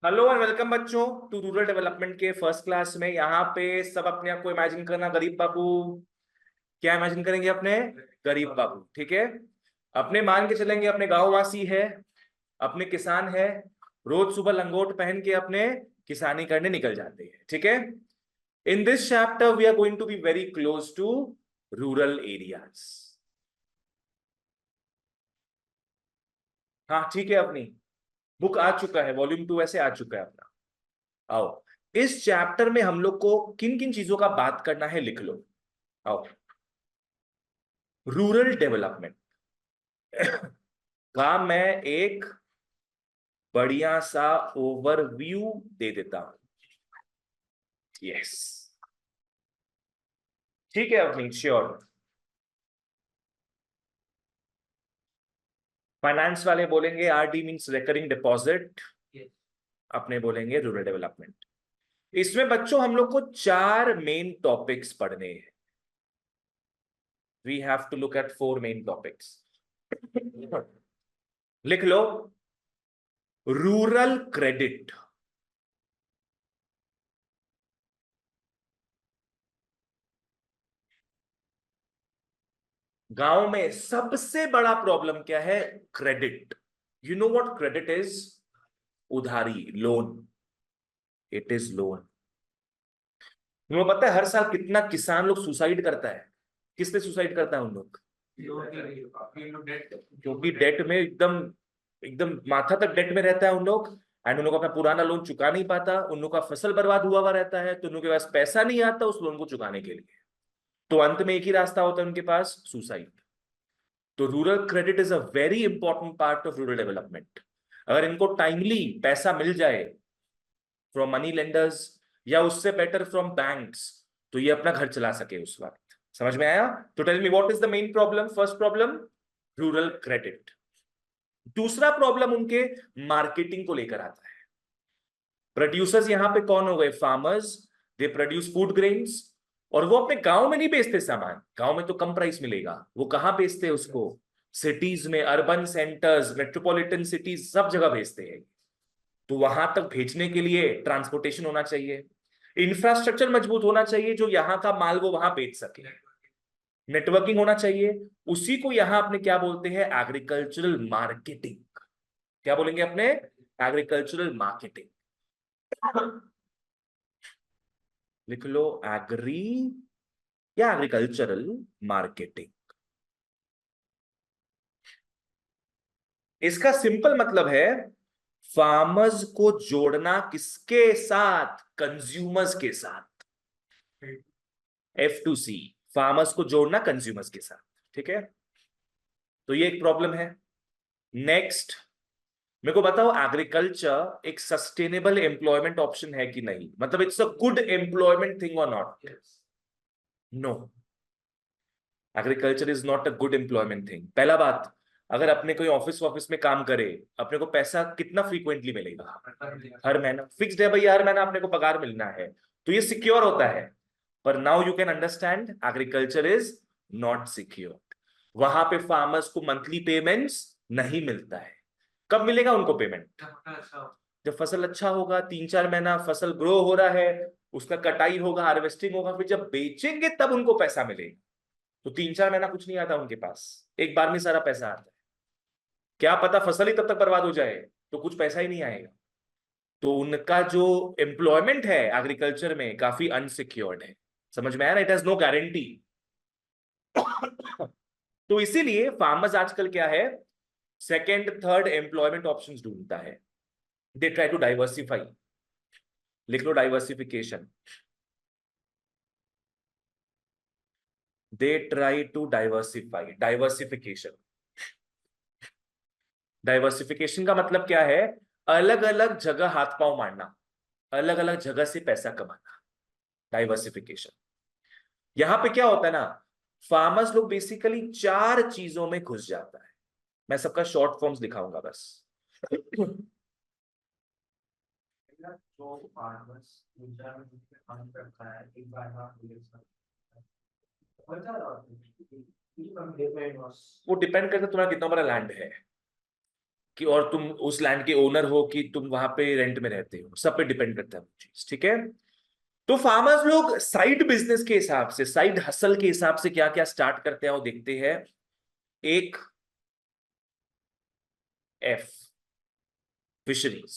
Hello and welcome बच्चों to rural development के first class में। यहाँ पे सब अपने आप को इमेजिन करना गरीब बाबू। क्या इमेजिन करेंगे अपने? गरीब बाबू, ठीक है। अपने मान के चलेंगे अपने गांव वासी है, अपने किसान है, रोज सुबह लंगोट पहन के अपने किसानी करने निकल जाते हैं, ठीक है। In this chapter we are going to be very close to rural areas. हाँ ठीक है, अपनी बुक आ चुका है, वॉल्यूम 2 ऐसे आ चुका है अपना। आओ, इस चैप्टर में हम लोग को किन किन चीजों का बात करना है लिख लो। आओ, रूरल डेवलपमेंट का मैं एक बढ़िया सा ओवरव्यू दे देता हूं। यस, ठीक है अपनी, श्योर। फाइनेंस वाले बोलेंगे आरडी मींस रिकरिंग डिपॉजिट, अपने बोलेंगे रूरल डेवलपमेंट। इसमें बच्चों हम लोग को 4 मेन टॉपिक्स पढ़ने हैं। We have to look at 4 main topics. लिख लो, रूरल क्रेडिट। गांव में सबसे बड़ा प्रॉब्लम क्या है? Credit. You know what credit is? उधारी, लोन। It is loan. तुम्हें पता है हर साल कितना किसान लोग सुसाइड करता है? किससे सुसाइड करता है उन लोग? क्योंकि डेट में एकदम एकदम माथा तक डेट में रहता है उन लोग। एंड उन लोग अपना पुराना लोन चुका नहीं पाता, उन लोग का फसल बर्बाद हुआ रहता है, तो उन लोग के पास पैसा नहीं आता उस लोन को चुकाने के लिए। तो अंत में एक ही रास्ता होता है उनके पास, सुसाइड। तो rural credit is a very important part of rural development. अगर इनको टाइमली पैसा मिल जाए फ्रॉम मनी लेंडर्स या उससे बेटर फ्रॉम बैंक्स, तो ये अपना घर चला सके उस वक्त। समझ में आया? तो tell me what is the main problem? First problem, rural credit. दूसरा प्रॉब्लम उनके मार्केटिंग को लेकर आता है। प्रोड्यूसर्स यहां पे कौन हो गए? Farmers. They produce food grains, और वो अपने गांव में नहीं बेचते सामान। गांव में तो कम प्राइस मिलेगा, वो कहां बेचते हैं उसको? सिटीज में, अर्बन सेंटर्स, मेट्रोपॉलिटन सिटीज, सब जगह भेजते हैं। तो वहां तक भेजने के लिए ट्रांसपोर्टेशन होना चाहिए, इंफ्रास्ट्रक्चर मजबूत होना चाहिए, जो यहाँ का माल वो वहां बेच सके। नेटवर्किंग होना चाहिए। उसी को यहां अपने क्या बोलते हैं? Agricultural marketing. क्या बोलेंगे अपने? Agricultural marketing. लिख लो, एग्री या एग्रीकल्चरल मार्केटिंग। इसका सिंपल मतलब है फार्मर्स को जोड़ना किसके साथ? कंज्यूमर्स के साथ। F2C, फार्मर्स को जोड़ना कंज्यूमर्स के साथ, ठीक है। तो ये एक प्रॉब्लम है। नेक्स्ट, मेरे को बताओ, एग्रीकल्चर एक सस्टेनेबल एम्प्लॉयमेंट ऑप्शन है कि नहीं? मतलब it's a good employment thing और not? No, agriculture is not a good employment thing. पहला बात, अगर अपने कोई ऑफिस ऑफिस में काम करे, अपने को पैसा कितना फ्रीक्वेंटली मिलेगा? हर महीना फिक्स्ड है भैया, हर महीना अपने को पगार मिलना है, तो ये सिक्योर होता है। पर now you can understand agriculture is not secure. वहां पे फार्मर्स को मंथली पेमेंट्स नहीं मिलता है। कब मिलेगा उनको पेमेंट? जब फसल अच्छा होगा, 3-4 महीना फसल ग्रो हो रहा है, उसका कटाई होगा, हार्वेस्टिंग होगा, फिर जब बेचेंगे तब उनको पैसा मिलेगा। तो 3-4 महीना कुछ नहीं आता उनके पास, एक बार में सारा पैसा आता है। क्या पता फसल ही तब तक बर्बाद हो जाए, तो कुछ पैसा ही नहीं आएगा। तो उनका जो एम्प्लॉयमेंट है एग्रीकल्चर में काफी अनसिक्योर्ड है। समझ में आया ना? It has no guarantee. तो इसीलिए फार्मर्स आजकल क्या है, सेकेंड थर्ड एम्प्लॉयमेंट ऑप्शंस ढूंढता है। They try to diversify. लिख लो, diversification. They try to diversify, diversification. Diversification का मतलब क्या है? अलग अलग जगह हाथ पांव मारना, अलग अलग जगह से पैसा कमाना, डाइवर्सिफिकेशन। यहां पे क्या होता है ना, फार्मर्स लोग बेसिकली 4 चीजों में घुस जाता है। मैं सबका शॉर्ट फॉर्म्स दिखाऊंगा बस। जो फार्मर्स काम करता है एक बार वो डिपेंड करता है तुम्हारा कितना बड़ा लैंड है। कि और तुम उस लैंड के ओनर हो कि तुम वहां पे रेंट में रहते हो, सब पे डिपेंड करता है वो चीज, ठीक है। तो फार्मर्स लोग साइड बिजनेस के हिसाब से, साइड हसल के हिसाब से क्या क्या स्टार्ट करते हैं वो देखते हैं। एक, एफ, फिशरीज।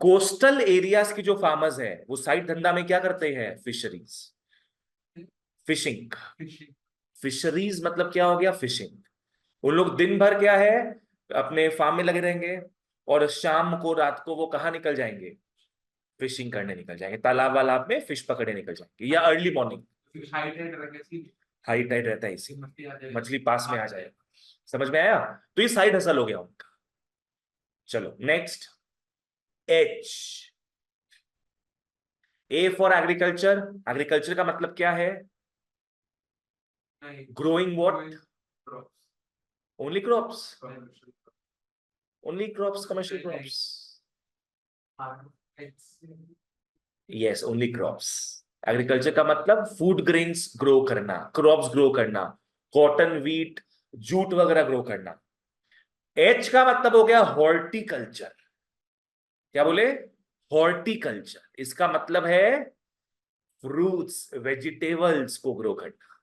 कोस्टल एरियाज की जो फार्मर्स हैं वो साइड धंधा में क्या करते हैं, फिशरीज, फिशिंग। फिशरीज मतलब क्या हो गया, फिशिंग। उन लोग दिन भर क्या है, अपने फार्म में लगे रहेंगे, और शाम को रात को वो कहाँ निकल जाएंगे, फिशिंग करने निकल जाएंगे, तालाब वालाब में फिश पकड़े निकल जाएंगे, या अर्ली मॉर्निंग। हाई टाइड रहता है इसी, मछली पास में आ जाए। समझ में आया? तो ये साइड हसल हो गया उनका। चलो next, H, A for agriculture. Agriculture का मतलब क्या है, growing what, only crops, only crops, commercial crops, yes only crops. Agriculture का मतलब फूड ग्रेन्स ग्रो करना, क्रॉप्स ग्रो करना, कॉटन, व्हीट, जूट वगैरह ग्रो करना। एच का मतलब हो गया हॉर्टिकल्चर। क्या बोले, हॉर्टिकल्चर। इसका मतलब है फ्रूट्स वेजिटेबल्स को ग्रो करना,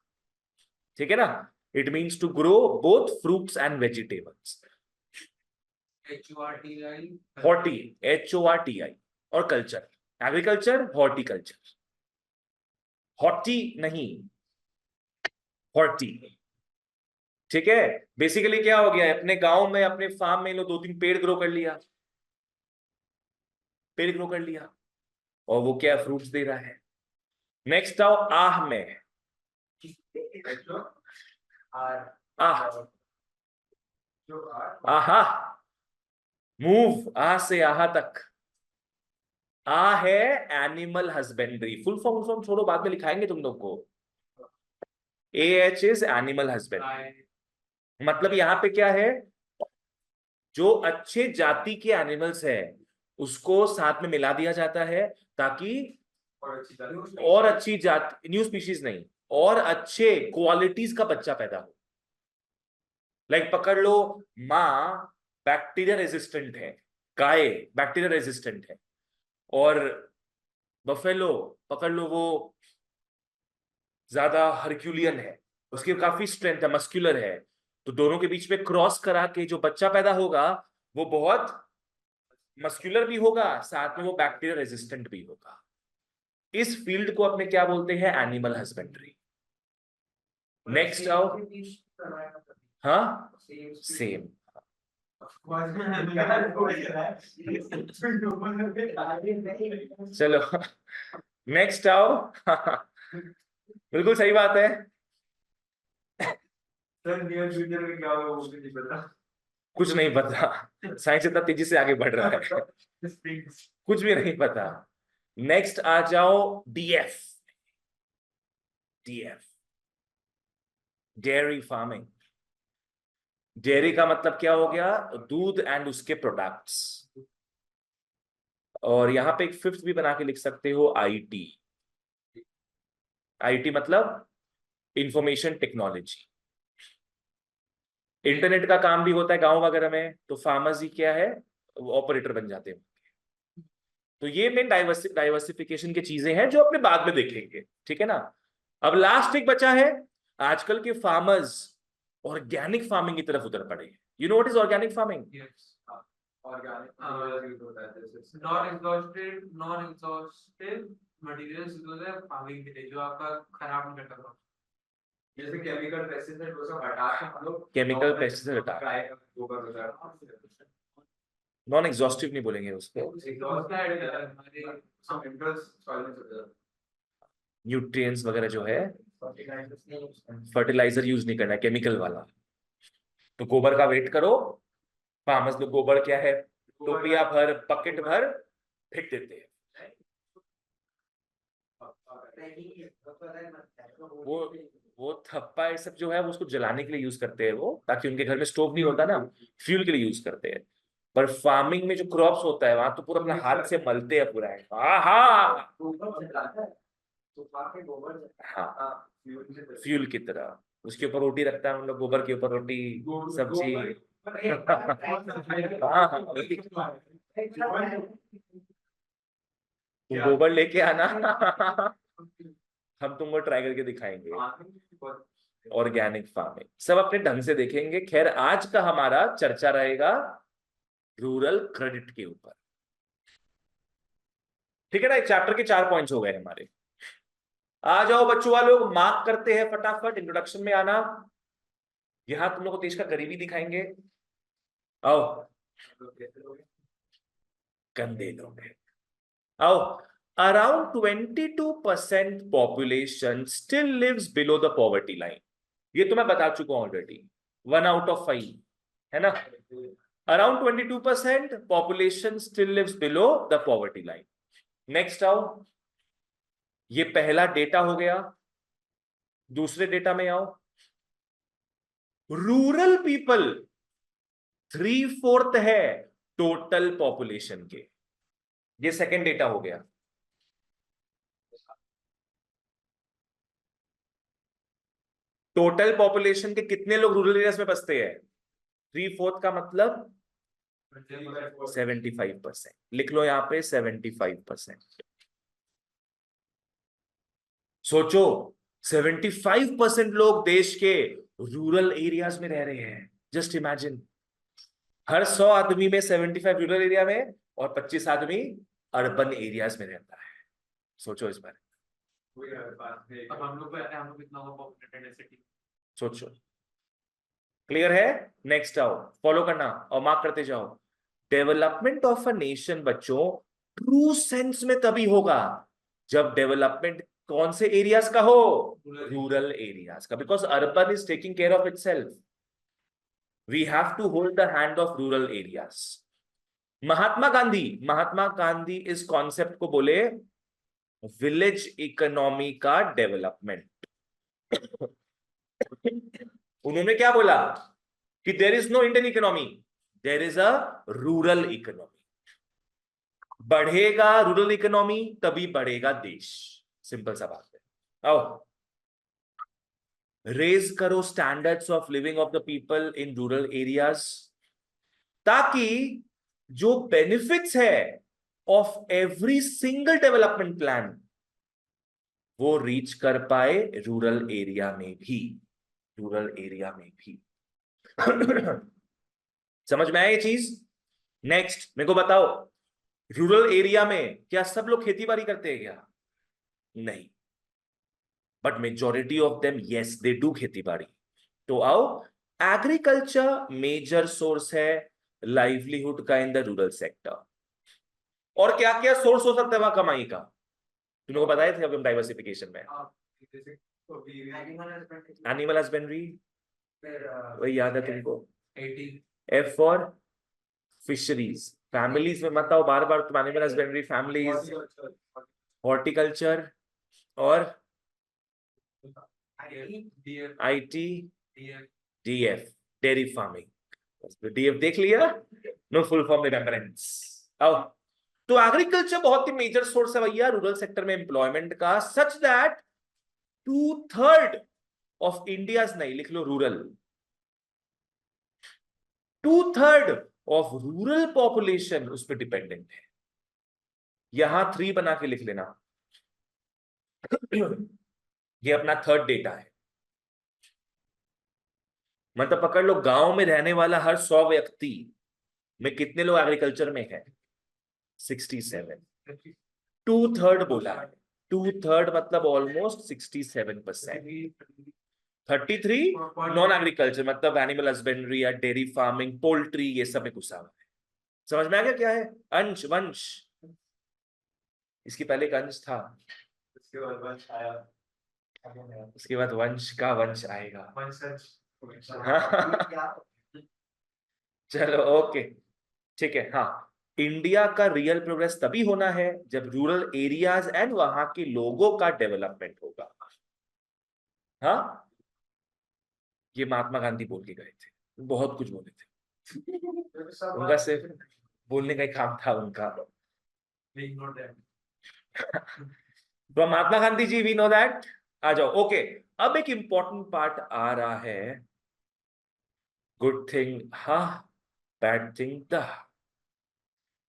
ठीक है ना। It means to grow both fruits and vegetables. Horti, HORTI, और कल्चर, एग्रीकल्चर, हॉर्टिकल्चर। हॉर्टी नहीं, हॉर्टी, ठीक है। बेसिकली क्या हो गया है, अपने गांव में अपने फार्म में लो 2-3 पेड़ ग्रो कर लिया, पेड़ ग्रो कर लिया, और वो क्या फ्रूट्स दे रहा है। नेक्स्ट आओ आह में, आह, आहा, मूव, आ से आहा तक। आ है एनिमल हस्बेंड्री, फुल फॉर्म छोड़ो, बाद में लिखाएंगे तुम लोग को। AH is animal husbandry. मतलब यहां पे क्या है, जो अच्छे जाति के एनिमल्स है उसको साथ में मिला दिया जाता है, ताकि और अच्छी जाति, न्यू स्पीशीज नहीं, और अच्छे क्वालिटीज का बच्चा पैदा हो। लाइक पकड़ लो, माँ बैक्टीरिया रेजिस्टेंट है, गाय बैक्टीरिया रेजिस्टेंट है, और बफेलो पकड़ लो, वो ज्यादा हरक्यूलियन है, उसकी काफी स्ट्रेंथ है, मस्कुलर है। तो दोनों के बीच में क्रॉस करा के जो बच्चा पैदा होगा वो बहुत मस्कुलर भी होगा, साथ में वो बैक्टीरिया रेजिस्टेंट भी होगा। इस फील्ड को अपने क्या बोलते हैं, एनिमल हस्बेंड्री। नेक्स्ट आओ, हाँ सेम। चलो नेक्स्ट आओ बिल्कुल सही बात है। सर नियर फ्यूचर में क्या होगा वो भी नहीं पता। कुछ नहीं पता, साइंस इतना तेजी से आगे बढ़ रहा है कुछ भी नहीं पता। नेक्स्ट आ जाओ, DF, DF, dairy farming. Dairy का मतलब क्या हो गया, दूध एंड उसके प्रोडक्ट्स। और यहां पे एक फिफ्थ भी बना के लिख सकते हो, IT। IT मतलब इंफॉर्मेशन टेक्नोलॉजी। इंटरनेट का काम भी होता है गांव वगैरह में, तो फार्मर्स ही क्या है, ऑपरेटर बन जाते हैं। तो ये मेन डाइवर्सिफिकेशन की चीजें हैं जो अपने बाद में देखेंगे, ठीक है ना। अब लास्ट एक बचा है, आजकल के फार्मर्स ऑर्गेनिक फार्मिंग की तरफ उतर पड़े। You know what is organic farming? Non exhaustive materials use है फार्मिंग के लिए, जो आपका खराब नहीं करता। जैसे केमिकल पेस्टिसाइड वो सब हटा के हम लोग केमिकल पेस्टिसाइड हटा, गोबर वगैरह, नॉन एग्जॉस्टिव नहीं बोलेंगे उसको, न्यूट्रिएंट्स वगैरह जो है, फर्टिलाइजर यूज नहीं करना है, केमिकल वाला। तो गोबर का वेट करो, फार्मर्स लोग गोबर क्या है, टोपिया भर, बकेट भर फेंक देते हैं। वो वो थप्पा ये सब जो है वो उसको जलाने के लिए यूज करते हैं, वो ताकि उनके घर में स्टोव नहीं होता ना, फ्यूल के लिए यूज करते हैं। पर फार्मिंग में जो क्रॉप्स होता है वहां तो पूरा अपना हाथ से मलते हैं पूरा। हाँ हाँ, फ्यूल की तरह उसके ऊपर रोटी रखता है, हम लोग गोबर के ऊपर रोटी, सब्जी, हाँ हाँ, तुम गोबर लेके आना। हम तुमको ट्राई करके दिखाएंगे। ऑर्गेनिक फार्मिंग सब अपने ढंग से देखेंगे। खैर आज का हमारा चर्चा रहेगा रूरल क्रेडिट के ऊपर। ठीक है ना, एक चैप्टर के 4 पॉइंट्स हो गए हमारे। आ जाओ बच्चों वालों, मार्क करते हैं फटाफट, इंट्रोडक्शन में आना। यहां तुम लोग को देश का गरीबी दिखाएंगे। आओ, गंदे लोग हैं। आओ, around 22% population still lives below the poverty line. ये तो मैं बता चुका हूं ऑलरेडी, 1/5 है ना। Around 22% population still lives below the poverty line. Next आओ, ये पहला डेटा हो गया। दूसरे डेटा में आओ, रूरल पीपल 3/4 है टोटल पॉपुलेशन के। ये सेकंड डेटा हो गया। टोटल पॉपुलेशन के कितने लोग रूरल एरियाज में बसते हैं? 3/4 का मतलब 75%। लिख लो यहां पे 75%। सोचो, 75% लोग देश के रूरल एरियाज में रह रहे हैं। जस्ट इमेजिन, हर 100 आदमी में 75 रूरल एरिया में और 25 आदमी अर्बन एरियाज में रहता है। सोचो इस बारे में। अब हम लोग को हम लोग कितना होगा पॉपुलेटेड है सिटी? सोचो, क्लियर है? नेक्स्ट आओ, फॉलो करना और मार्क करते जाओ। डेवलपमेंट ऑफ अ नेशन बच्चों ट्रू सेंस में तभी होगा जब डेवलपमेंट कौन से एरियाज का हो? रूरल एरियाज का, because urban is taking care of itself. We have to hold the hand of rural areas. Mahatma Gandhi इस कॉन्सेप्ट को बोले विलेज इकोनॉमी का डेवलपमेंट। उन्होंने क्या बोला कि there is no Indian economy, there is a rural economy. बढ़ेगा रूरल इकोनॉमी तभी बढ़ेगा देश। सिंपल सा बात है। आओ, रेज करो standards of living of the people in rural areas, ताकि जो बेनिफिट्स है of every single development plan वो रीच कर पाए रूरल एरिया में भी। रूरल एरिया में भी। समझ में आया ये चीज? नेक्स्ट मेरे को बताओ, रूरल एरिया में क्या सब लोग खेती बाड़ी करते हैं क्या? नहीं, but majority of them yes they do खेती बाड़ी। तो आओ, एग्रीकल्चर मेजर सोर्स है लाइवलीहुड का इन द रूरल सेक्टर। और क्या क्या सोर्स हो सकता है वहां कमाई का? तुम लोग को बताए थे अभी हम डाइवर्सिफिकेशन में। एनिमल हस्बेंड्री, वही याद है तुमको? F for fisheries. फैमिलीज में मत आओ बार बार तुम, एनिमल हस्बेंड्री, फैमिलीज, हॉर्टिकल्चर और IT, DF, dairy farming. DF देख लिया? No full form remembrance. आओ, तो एग्रीकल्चर बहुत ही मेजर सोर्स है भैया रूरल सेक्टर में एम्प्लॉयमेंट का, सच दैट 2/3 ऑफ इंडिया, नहीं लिख लो रूरल, 2/3 ऑफ रूरल पॉपुलेशन उस पर डिपेंडेंट है। यहां 3 बना के लिख लेना। ये अपना थर्ड डेटा है। मतलब पकड़ लो, गांव में रहने वाला हर 100 व्यक्ति में कितने लोग एग्रीकल्चर में है? 67। 2/3 बोला है। 2/3 मतलब ऑलमोस्ट 67%। 33 नॉन एग्रीकल्चर, मतलब एनिमल हस्बेंड्री या डेयरी फार्मिंग, पोल्ट्री, ये सब में घुसा हुआ है। समझ में आ गया क्या है? अंश वंश, इसकी पहले एक अंश था, उसके बाद वंश आया, उसके बाद वंश का वंश आएगा। चलो ओके, ठीक है। हाँ, इंडिया का रियल प्रोग्रेस तभी होना है जब रूरल एरियाज एंड वहां के लोगों का डेवलपमेंट होगा। हाँ, ये महात्मा गांधी बोल के गए थे, बहुत कुछ बोले थे। उनका सिर्फ बोलने का ही काम था उनका। तो Mahatma Gandhi ji, we know that. आ जाओ, ओके। अब एक इंपॉर्टेंट पार्ट आ रहा है, गुड थिंग हा, बैड थिंग द।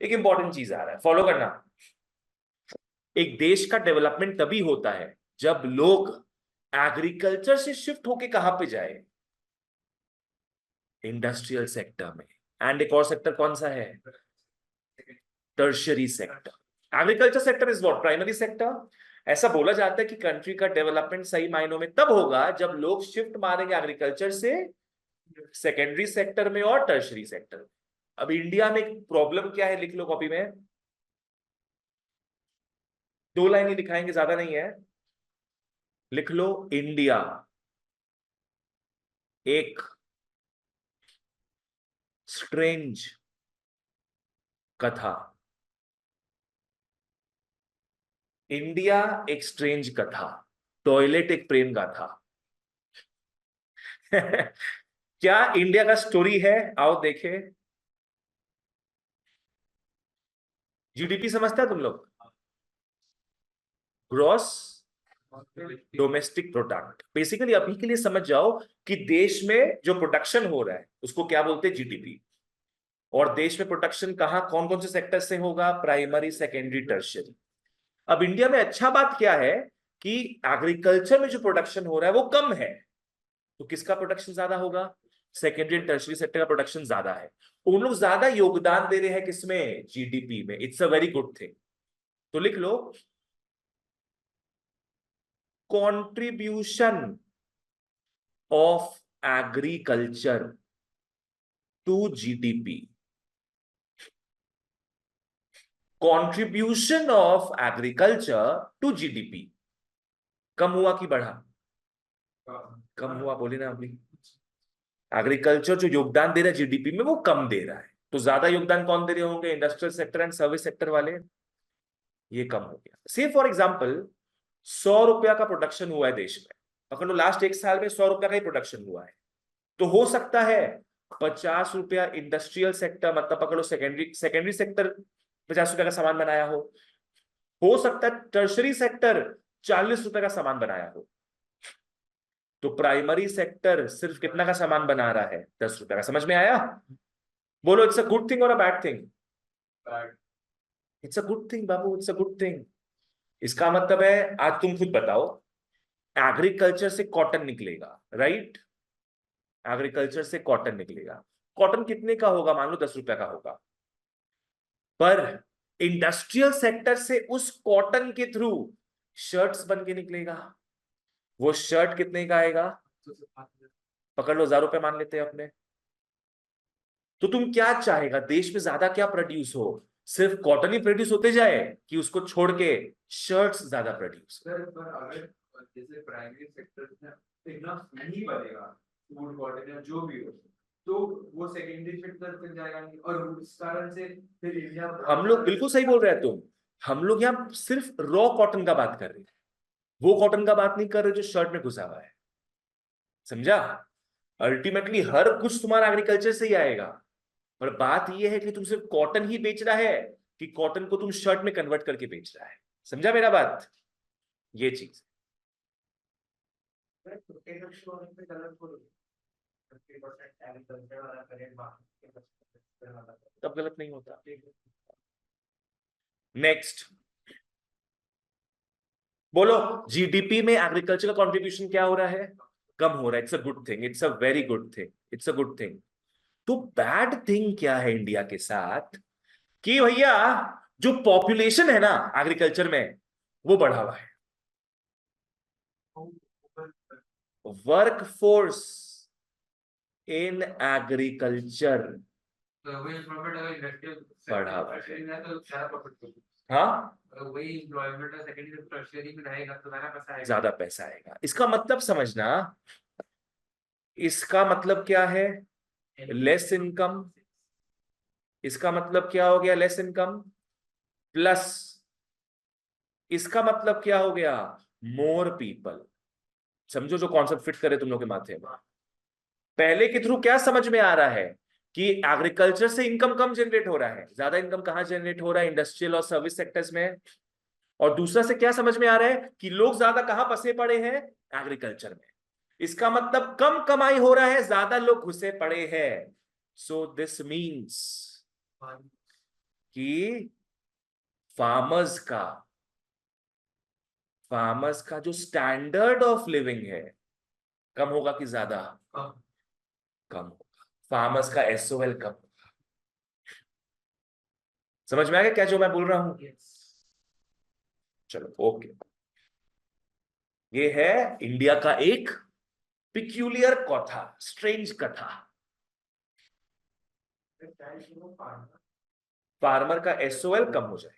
एक इंपॉर्टेंट चीज आ रहा है, फॉलो करना। एक देश का डेवलपमेंट तभी होता है जब लोग एग्रीकल्चर से शिफ्ट होके कहां पे जाए, इंडस्ट्रियल सेक्टर में। एंड एक और सेक्टर कौन सा है, tertiary sector. Agriculture sector is what, primary sector. ऐसा बोला जाता है कि कंट्री का डेवलपमेंट सही मायनों में तब होगा जब लोग शिफ्ट मारेंगे एग्रीकल्चर से सेकेंडरी सेक्टर में और टर्शियरी सेक्टर में। अब इंडिया में एक प्रॉब्लम क्या है, लिख लो कॉपी में, 2 लाइन ही दिखाएंगे, ज्यादा नहीं है। लिख लो, इंडिया एक स्ट्रेंज कथा। इंडिया एक स्ट्रेंज कथा, टॉयलेट एक प्रेम गाथा। क्या इंडिया का स्टोरी है, आओ देखे। जीडीपी समझता है तुम लोग, ग्रॉस डोमेस्टिक प्रोडक्ट। बेसिकली अभी के लिए समझ जाओ कि देश में जो प्रोडक्शन हो रहा है उसको क्या बोलते हैं, जीडीपी। और देश में प्रोडक्शन कहाँ कौन कौन से सेक्टर से होगा, प्राइमरी सेकेंडरी टर्शियरी। अब इंडिया में अच्छा बात क्या है कि एग्रीकल्चर में जो प्रोडक्शन हो रहा है वो कम है, तो किसका प्रोडक्शन ज्यादा होगा, सेकेंडरी एंड टर्शियरी सेक्टर का प्रोडक्शन ज्यादा है। उन लोग ज्यादा योगदान दे रहे हैं किसमें, जीडीपी में। It's a very good thing. तो लिख लो, contribution of agriculture to GDP. Contribution of agriculture to GDP कम हुआ कि बढ़ा, कम हुआ, बोली ना अभी। एग्रीकल्चर जो योगदान दे रहा है जीडीपी में वो कम दे रहा है, तो ज्यादा योगदान कौन दे रहे होंगे, industrial sector and service sector वाले। ये कम हो गया। से फॉर एग्जाम्पल 100 रुपया का प्रोडक्शन हुआ है देश में, पकड़ लो लास्ट 1 साल में 100 रुपया का ही प्रोडक्शन हुआ है। तो हो सकता है 50 रुपया इंडस्ट्रियल सेक्टर, मतलब पकड़ो सेकेंडरी सेकेंडरी सेक्टर 50 रुपया का सामान बनाया हो सकता है टर्शरी सेक्टर 40 रुपए का सामान बनाया हो। तो प्राइमरी सेक्टर सिर्फ कितना का सामान बना रहा है, 10 रुपए का। समझ में आया, बोलो इट्स अ गुड थिंग और a bad thing. It's a good thing Babu, it's a good thing. इसका मतलब है, आज तुम खुद बताओ, एग्रीकल्चर से कॉटन निकलेगा, राइट, एग्रीकल्चर से कॉटन निकलेगा। कॉटन कितने का होगा, मान लो 10 रुपए का होगा, पर इंडस्ट्रियल सेक्टर से उस कॉटन के थ्रू शर्ट्स बन के निकलेगा। वो शर्ट कितने का आएगा, पकड़ लो 1000 रुपए मान लेते हैं अपने। तो तुम क्या चाहेगा, देश में ज्यादा क्या प्रोड्यूस हो, सिर्फ कॉटन ही प्रोड्यूस होते जाए कि उसको छोड़ के शर्ट्स ज्यादा प्रोड्यूस। सर पर अगर जैसे प्राइमरी सेक्टर में इतना नहीं बनेगा, फूड कॉटन या जो भी हो, तो वो सेकेंडरी सेक्टर तक जाएगा नहीं, और इस कारण से फिर इंडिया। हम लोग बिल्कुल सही बोल रहे हैं तुम, हम लोग यहाँ सिर्फ रॉ कॉटन का बात कर रहे हैं, वो कॉटन का बात नहीं कर रहे जो शर्ट में घुसा हुआ है। समझा, अल्टीमेटली हर कुछ तुम्हारा एग्रीकल्चर से ही आएगा, पर बात यह है कि तुम सिर्फ कॉटन ही बेच रहा है कि कॉटन को तुम शर्ट में कन्वर्ट करके बेच रहा है। समझा मेरा बात, ये चीज। तब गलत नहीं होता। नेक्स्ट बोलो, जीडीपी में एग्रीकल्चर का कंट्रीब्यूशन क्या हो रहा है, कम हो रहा है। It's a good thing, it's a very good thing, it's a good thing. तो बैड थिंग क्या है इंडिया के साथ, कि भैया जो पॉपुलेशन है ना एग्रीकल्चर में वो बढ़ा हुआ है। वर्क फोर्स इन एग्रीकल्चर वही एम्प्लॉयमेंट अगर इंडस्ट्रियल बढ़ा हुआ है। तो ज्यादा प्रॉफिट होगा। हाँ, वही एम्प्लॉयमेंट सेकेंडरी टर्शियरी में रहेगा तो ज्यादा पैसा आएगा। ज्यादा पैसा आएगा। इसका मतलब समझना, इसका मतलब क्या है, लेस इनकम। इसका मतलब क्या हो गया, लेस इनकम, प्लस इसका मतलब क्या हो गया, मोर पीपल। समझो जो कॉन्सेप्ट फिट करे तुम लोग के माथे में। पहले के थ्रू क्या समझ में आ रहा है कि एग्रीकल्चर से इनकम कम जनरेट हो रहा है, ज्यादा इनकम कहां जनरेट हो रहा है, इंडस्ट्रियल और सर्विस सेक्टर्स में। और दूसरा से क्या समझ में आ रहा है कि लोग ज्यादा कहां फंसे पड़े हैं, एग्रीकल्चर में। इसका मतलब कम कमाई हो रहा है, ज्यादा लोग घुसे पड़े हैं। सो दिस मीन्स कि फार्मर्स का फार्मर्स का जो स्टैंडर्ड ऑफ लिविंग है कम होगा कि ज्यादा? कम होगा। फार्मर्स का एसओएल कम। समझ में आ गया क्या जो मैं बोल रहा हूं? चलो ओके। ये है इंडिया का एक पिक्यूलियर कथा, स्ट्रेंज कथा। फार्मर का एसओएल कम हो जाए,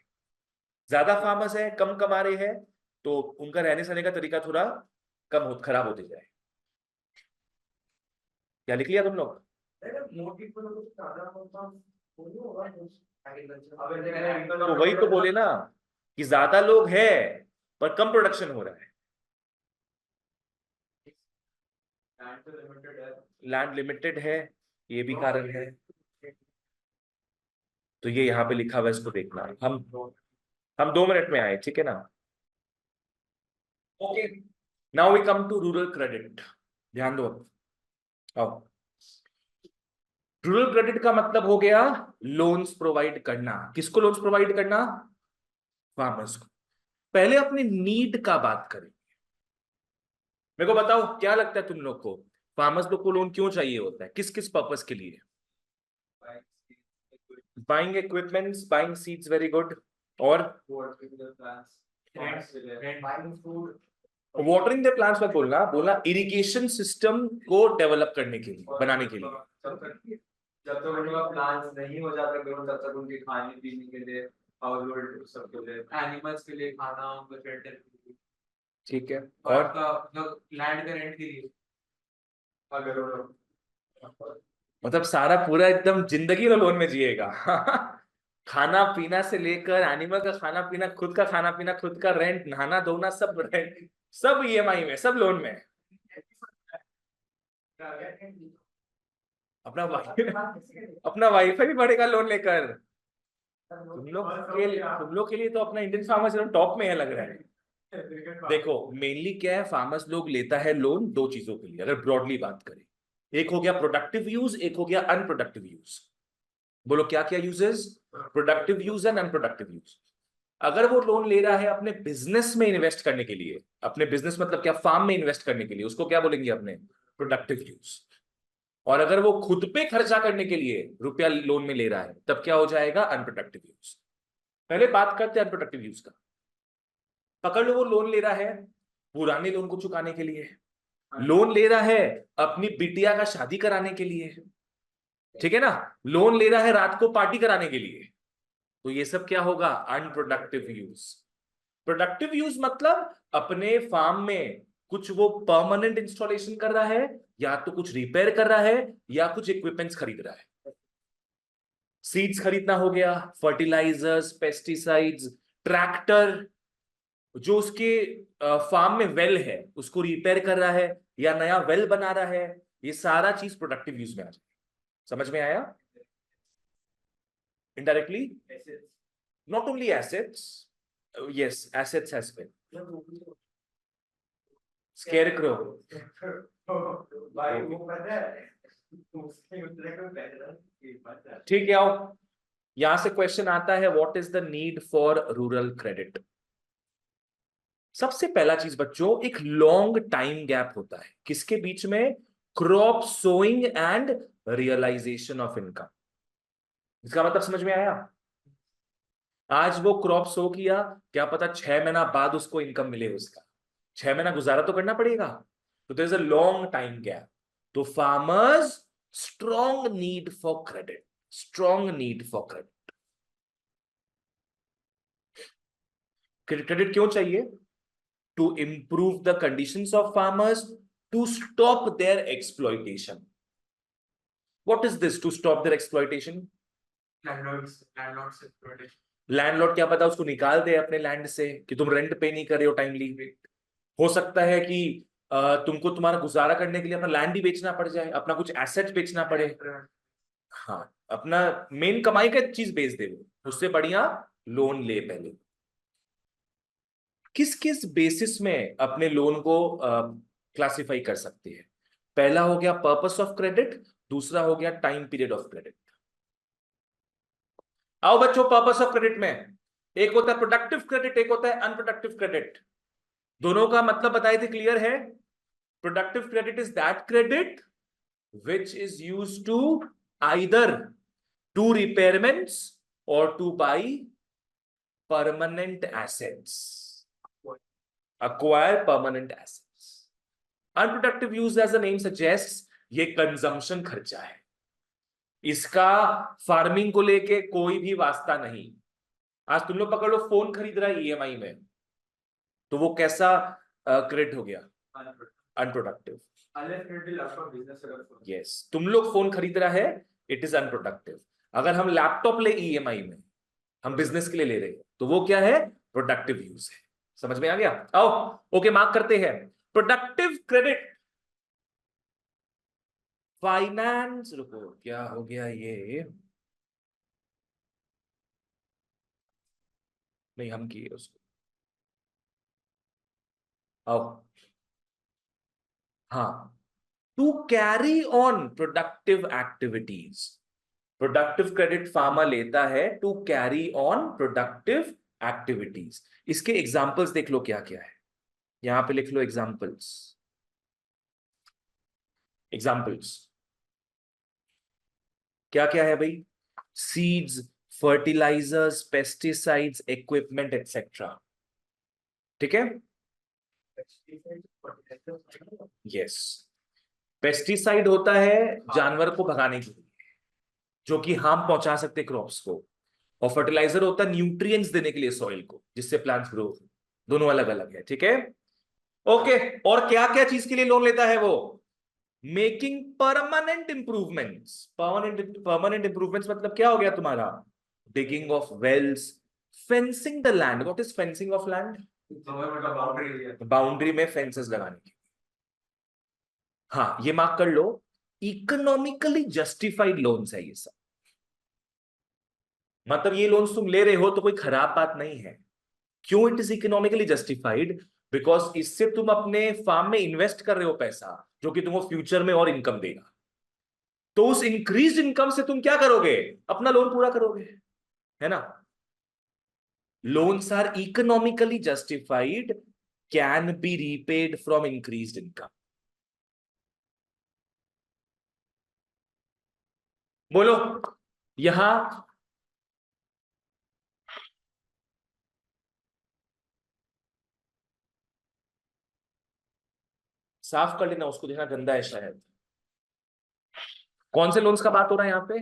ज्यादा फार्मर्स है, कम कमा रहे हैं, तो उनका रहने सहने का तरीका थोड़ा खराब होते जाए। क्या लिख लिया तुम लोग? तो वही तो बोले ना कि ज्यादा लोग हैं पर कम प्रोडक्शन हो रहा है। लैंड लिमिटेड है, ये भी कारण है। तो ये यहाँ पे लिखा हुआ है, इसको देखना। हम 2 मिनट में आए, ठीक है ना? Okay, now we come to rural credit. ध्यान दो। आओ, रूरल क्रेडिट का मतलब हो गया लोन्स प्रोवाइड करना। किसको लोन्स प्रोवाइड करना? फार्मर्स को। पहले अपनी नीड का बात करें। मेरे को बताओ, क्या लगता है तुम लोग को फार्मर्स लोग को लोन क्यों चाहिए होता है? किस किस पर्पस के लिए? Buying equipments, buying seeds, very good. और वाटरिंग द प्लांट्स मत बोलना, बोला इरिगेशन सिस्टम को डेवलप करने के लिए, बनाने के लिए। जब तक उनका प्लान्स नहीं हो जाता तब तक उनके खाने पीने के लिए, हाउस होल्ड सबके लिए, एनिमल्स के लिए खाना, उनको शेल्टर के लिए, ठीक है। और और मतलब लैंड के रेंट के लिए, अगर मतलब सारा पूरा एकदम जिंदगी तो लोन में जिएगा। खाना पीना से लेकर एनिमल का खाना पीना, खुद का खाना पीना, खुद का रेंट, नहाना धोना, सब रेंट, सब ईएमआई में, सब लोन में। अपना वाईफाई भी बढ़ेगा लोन लेकर। तुम लोग के लिए तो अपना इंडियन फार्मर्स टॉप में है लग रहा है। देखो मेनली क्या है, फार्मर्स लोग लेता है लोन दो चीजों के लिए, अगर ब्रॉडली बात करें। एक हो गया प्रोडक्टिव यूज, एक हो गया अनप्रोडक्टिव यूज। बोलो क्या क्या uses? Productive use and unproductive use. अगर वो लोन ले रहा है अपने बिजनेस में इन्वेस्ट करने के लिए, अपने बिजनेस मतलब क्या, फार्म में इन्वेस्ट करने के लिए, उसको क्या बोलेंगे अपने? Productive use. और अगर वो खुद पे खर्चा करने के लिए रुपया लोन में ले रहा है, तब क्या हो जाएगा? Unproductive use. पहले बात करते हैं अनप्रोडक्टिव यूज का। पकड़ लो, वो लोन ले रहा है पुराने लोन को चुकाने के लिए, लोन ले रहा है अपनी बिटिया का शादी कराने के लिए, ठीक है ना, लोन ले रहा है रात को पार्टी कराने के लिए, तो ये सब क्या होगा? Unproductive use. प्रोडक्टिव यूज मतलब अपने फार्म में कुछ वो परमानेंट इंस्टॉलेशन कर रहा है, या तो कुछ रिपेयर कर रहा है, या कुछ इक्विपमेंट्स खरीद रहा है। सीड्स खरीदना हो गया, फर्टिलाइजर्स, पेस्टिसाइड्स, ट्रैक्टर, जो उसके फार्म में वेल है उसको रिपेयर कर रहा है या नया वेल बना रहा है, ये सारा चीज प्रोडक्टिव यूज में आ जाए। समझ में आया? Indirectly, not only assets, yes assets as well. Scarecrow, ठीक है। आओ, यहां से क्वेश्चन आता है, what is the need for rural credit? सबसे पहला चीज बच्चों, एक लॉन्ग टाइम गैप होता है किसके बीच में? Crop sowing and realisation of income. इसका मतलब समझ में आया? आज वो क्रॉप सो किया, क्या पता 6 महीना बाद उसको इनकम मिले उसका, 6 महीना गुजारा तो करना पड़ेगा। तो there is a long time gap. तो farmers strong need for credit, strong need for credit. Credit क्यों चाहिए? To improve the conditions of farmers, to stop their exploitation. What is this to stop their exploitation? Landlord क्या पता उसको निकाल दे अपने land से कि तुम रेंट पे नहीं कर रहे हो टाइमली। हो सकता है कि तुमको तुम्हारा गुजारा करने के लिए अपना लैंड ही बेचना पड़ जाए, अपना कुछ एसेट बेचना पड़े। हाँ, अपना मेन कमाई का चीज बेच दे वो, उससे बढ़िया लोन ले पहले। किस किस बेसिस में अपने लोन को क्लासिफाई कर सकती है। पहला हो गया पर्पस ऑफ क्रेडिट, दूसरा हो गया टाइम पीरियड ऑफ क्रेडिट। आओ बच्चों, पर्पस ऑफ क्रेडिट में एक होता है प्रोडक्टिव क्रेडिट, एक होता है अनप्रोडक्टिव क्रेडिट। दोनों का मतलब बताए थे, क्लियर है? Productive credit is that credit which is used to either do repairments or to buy permanent assets, acquire permanent assets. Unproductive use, as the name suggests, ये कंजम्पशन खर्चा है, इसका फार्मिंग को लेके कोई भी वास्ता नहीं। आज तुम लोग पकड़ लो, फोन खरीद रहा है ईएमआई में, तो वो कैसा क्रेडिट हो गया? अनप्रोडक्टिव। यस, तुम लोग फोन खरीद रहा है, इट इज अनप्रोडक्टिव। अगर हम लैपटॉप ले ईएमआई में, हम बिजनेस के लिए ले रहे हैं, तो वो क्या है? प्रोडक्टिव यूज है। समझ में आ गया? आओ ओके, मार्क करते हैं। प्रोडक्टिव क्रेडिट फाइनेंस, रुको क्या हो गया ये, नहीं हम किए उसको। आओ, हाँ, to carry on productive activities. Productive credit farmer लेता है to carry on productive activities. इसके एग्जांपल्स देख लो क्या क्या है, यहां पे लिख लो एग्जांपल्स। एग्जांपल्स क्या क्या है भाई? Seeds, fertilisers, pesticides, equipment etcetera. ठीक है? यस, पेस्टिसाइड होता है जानवर को भगाने के लिए, जो कि हार्म पहुंचा सकते क्रॉप्स को, और फर्टिलाइजर होता है न्यूट्रिएंट्स देने के लिए सॉइल को, जिससे प्लांट्स ग्रो हो। दोनों अलग अलग है। ठीक है? ओके, और क्या क्या चीज के लिए लोन लेता है वो? Making permanent improvements. Permanent improvements मतलब क्या हो गया तुम्हारा? Digging of wells, fencing the land. What is fencing of land? Boundary में फेंसेस लगाने की। हाँ, ये मार्क कर लो, इकोनॉमिकली जस्टिफाइड लोन्स है ये सब। मतलब ये लोन्स तुम ले रहे हो तो कोई खराब बात नहीं है। क्यों it is economically justified? Because इससे तुम अपने फार्म में इन्वेस्ट कर रहे हो पैसा, जो कि तुमको फ्यूचर में और इनकम देगा। तो उस इंक्रीज इनकम से तुम क्या करोगे? अपना लोन पूरा करोगे, है ना? Loans are economically justified, can be repaid from increased income. बोलो यहां साफ कर लेना उसको, देखना गंदा है शायद। कौन से लोन्स का बात हो रहा है यहां पे?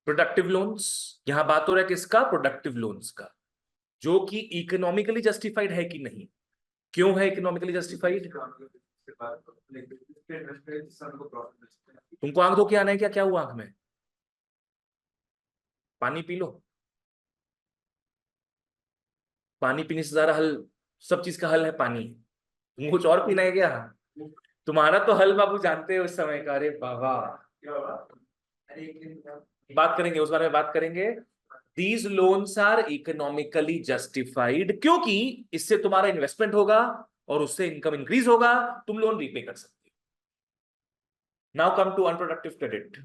Productive loans. यहां बात हो रहा है किसका? प्रोडक्टिव लोन्स का, जो कि इकोनॉमिकली जस्टिफाइड है कि नहीं। क्यों है इकोनॉमिकली जस्टिफाइड? तुमको आंख धो के आना है क्या? क्या हुआ आंख में? पानी पी लो। पानी पीने से ज्यादा हल, सब चीज का हल है पानी। तुमको कुछ और पीना है क्या? तुम्हारा तो हल बाबू जानते हो उस समय का। अरे बाबा, बात करेंगे उस बारे में, बात करेंगे। These loans are economically justified, क्योंकि इससे तुम्हारा इन्वेस्टमेंट होगा और उससे इनकम इंक्रीज होगा, तुम लोन रीपे कर सकते हो। Now come to unproductive credit.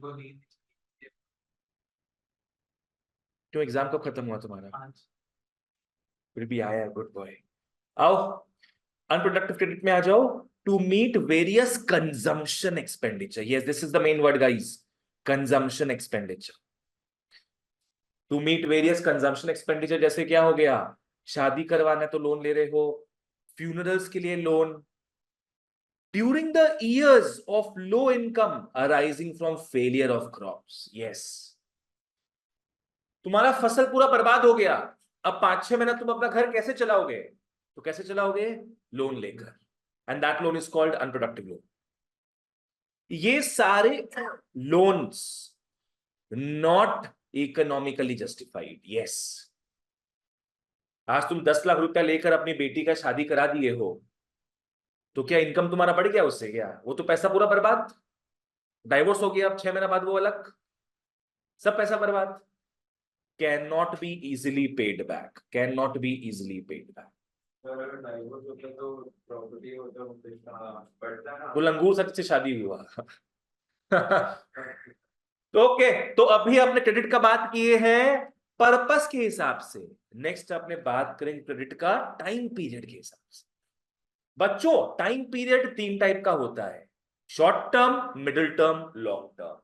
क्यों, एग्जाम कब खत्म हुआ तुम्हारा? फिर भी आया, गुड बॉय। आओ अनप्रोडक्टिव क्रेडिट में आ जाओ। To meet various consumption expenditure. Yes, this is the main word guys, consumption expenditure. To meet various consumption expenditure, जैसे क्या हो गया? शादी करवाना है तो लोन ले रहे हो, फ्यूनरल्स के लिए loan, during the years of low income arising from failure of crops. Yes, तुम्हारा फसल पूरा बर्बाद हो गया, अब 5-6 महीना तुम अपना घर कैसे चलाओगे? तो कैसे चलाओगे? लोन लेकर, and that loan is called unproductive loan. ये सारे loans not economically justified. Yes, आज तुम 10 लाख रुपया लेकर अपनी बेटी का शादी करा दिए हो, तो क्या इनकम तुम्हारा बढ़ गया उससे? क्या वो तो पैसा पूरा बर्बाद। डाइवोर्स हो गया, अब 6 महीना बाद वो अलग, सब पैसा बर्बाद। Can not be easily paid back, can not be easily paid back. अगर डाइवोर्स होता तो प्रॉपर्टी होता तो इसका बढ़ता ना। वो लंगूर सच से शादी हुआ। तो ओके, तो अभी आपने क्रेडिट का बात किए हैं पर्पस के हिसाब से। नेक्स्ट आपने बात करेंगे क्रेडिट का टाइम पीरियड के हिसाब से। बच्चों टाइम पीरियड 3 टाइप का होता है, short term, middle term, long term.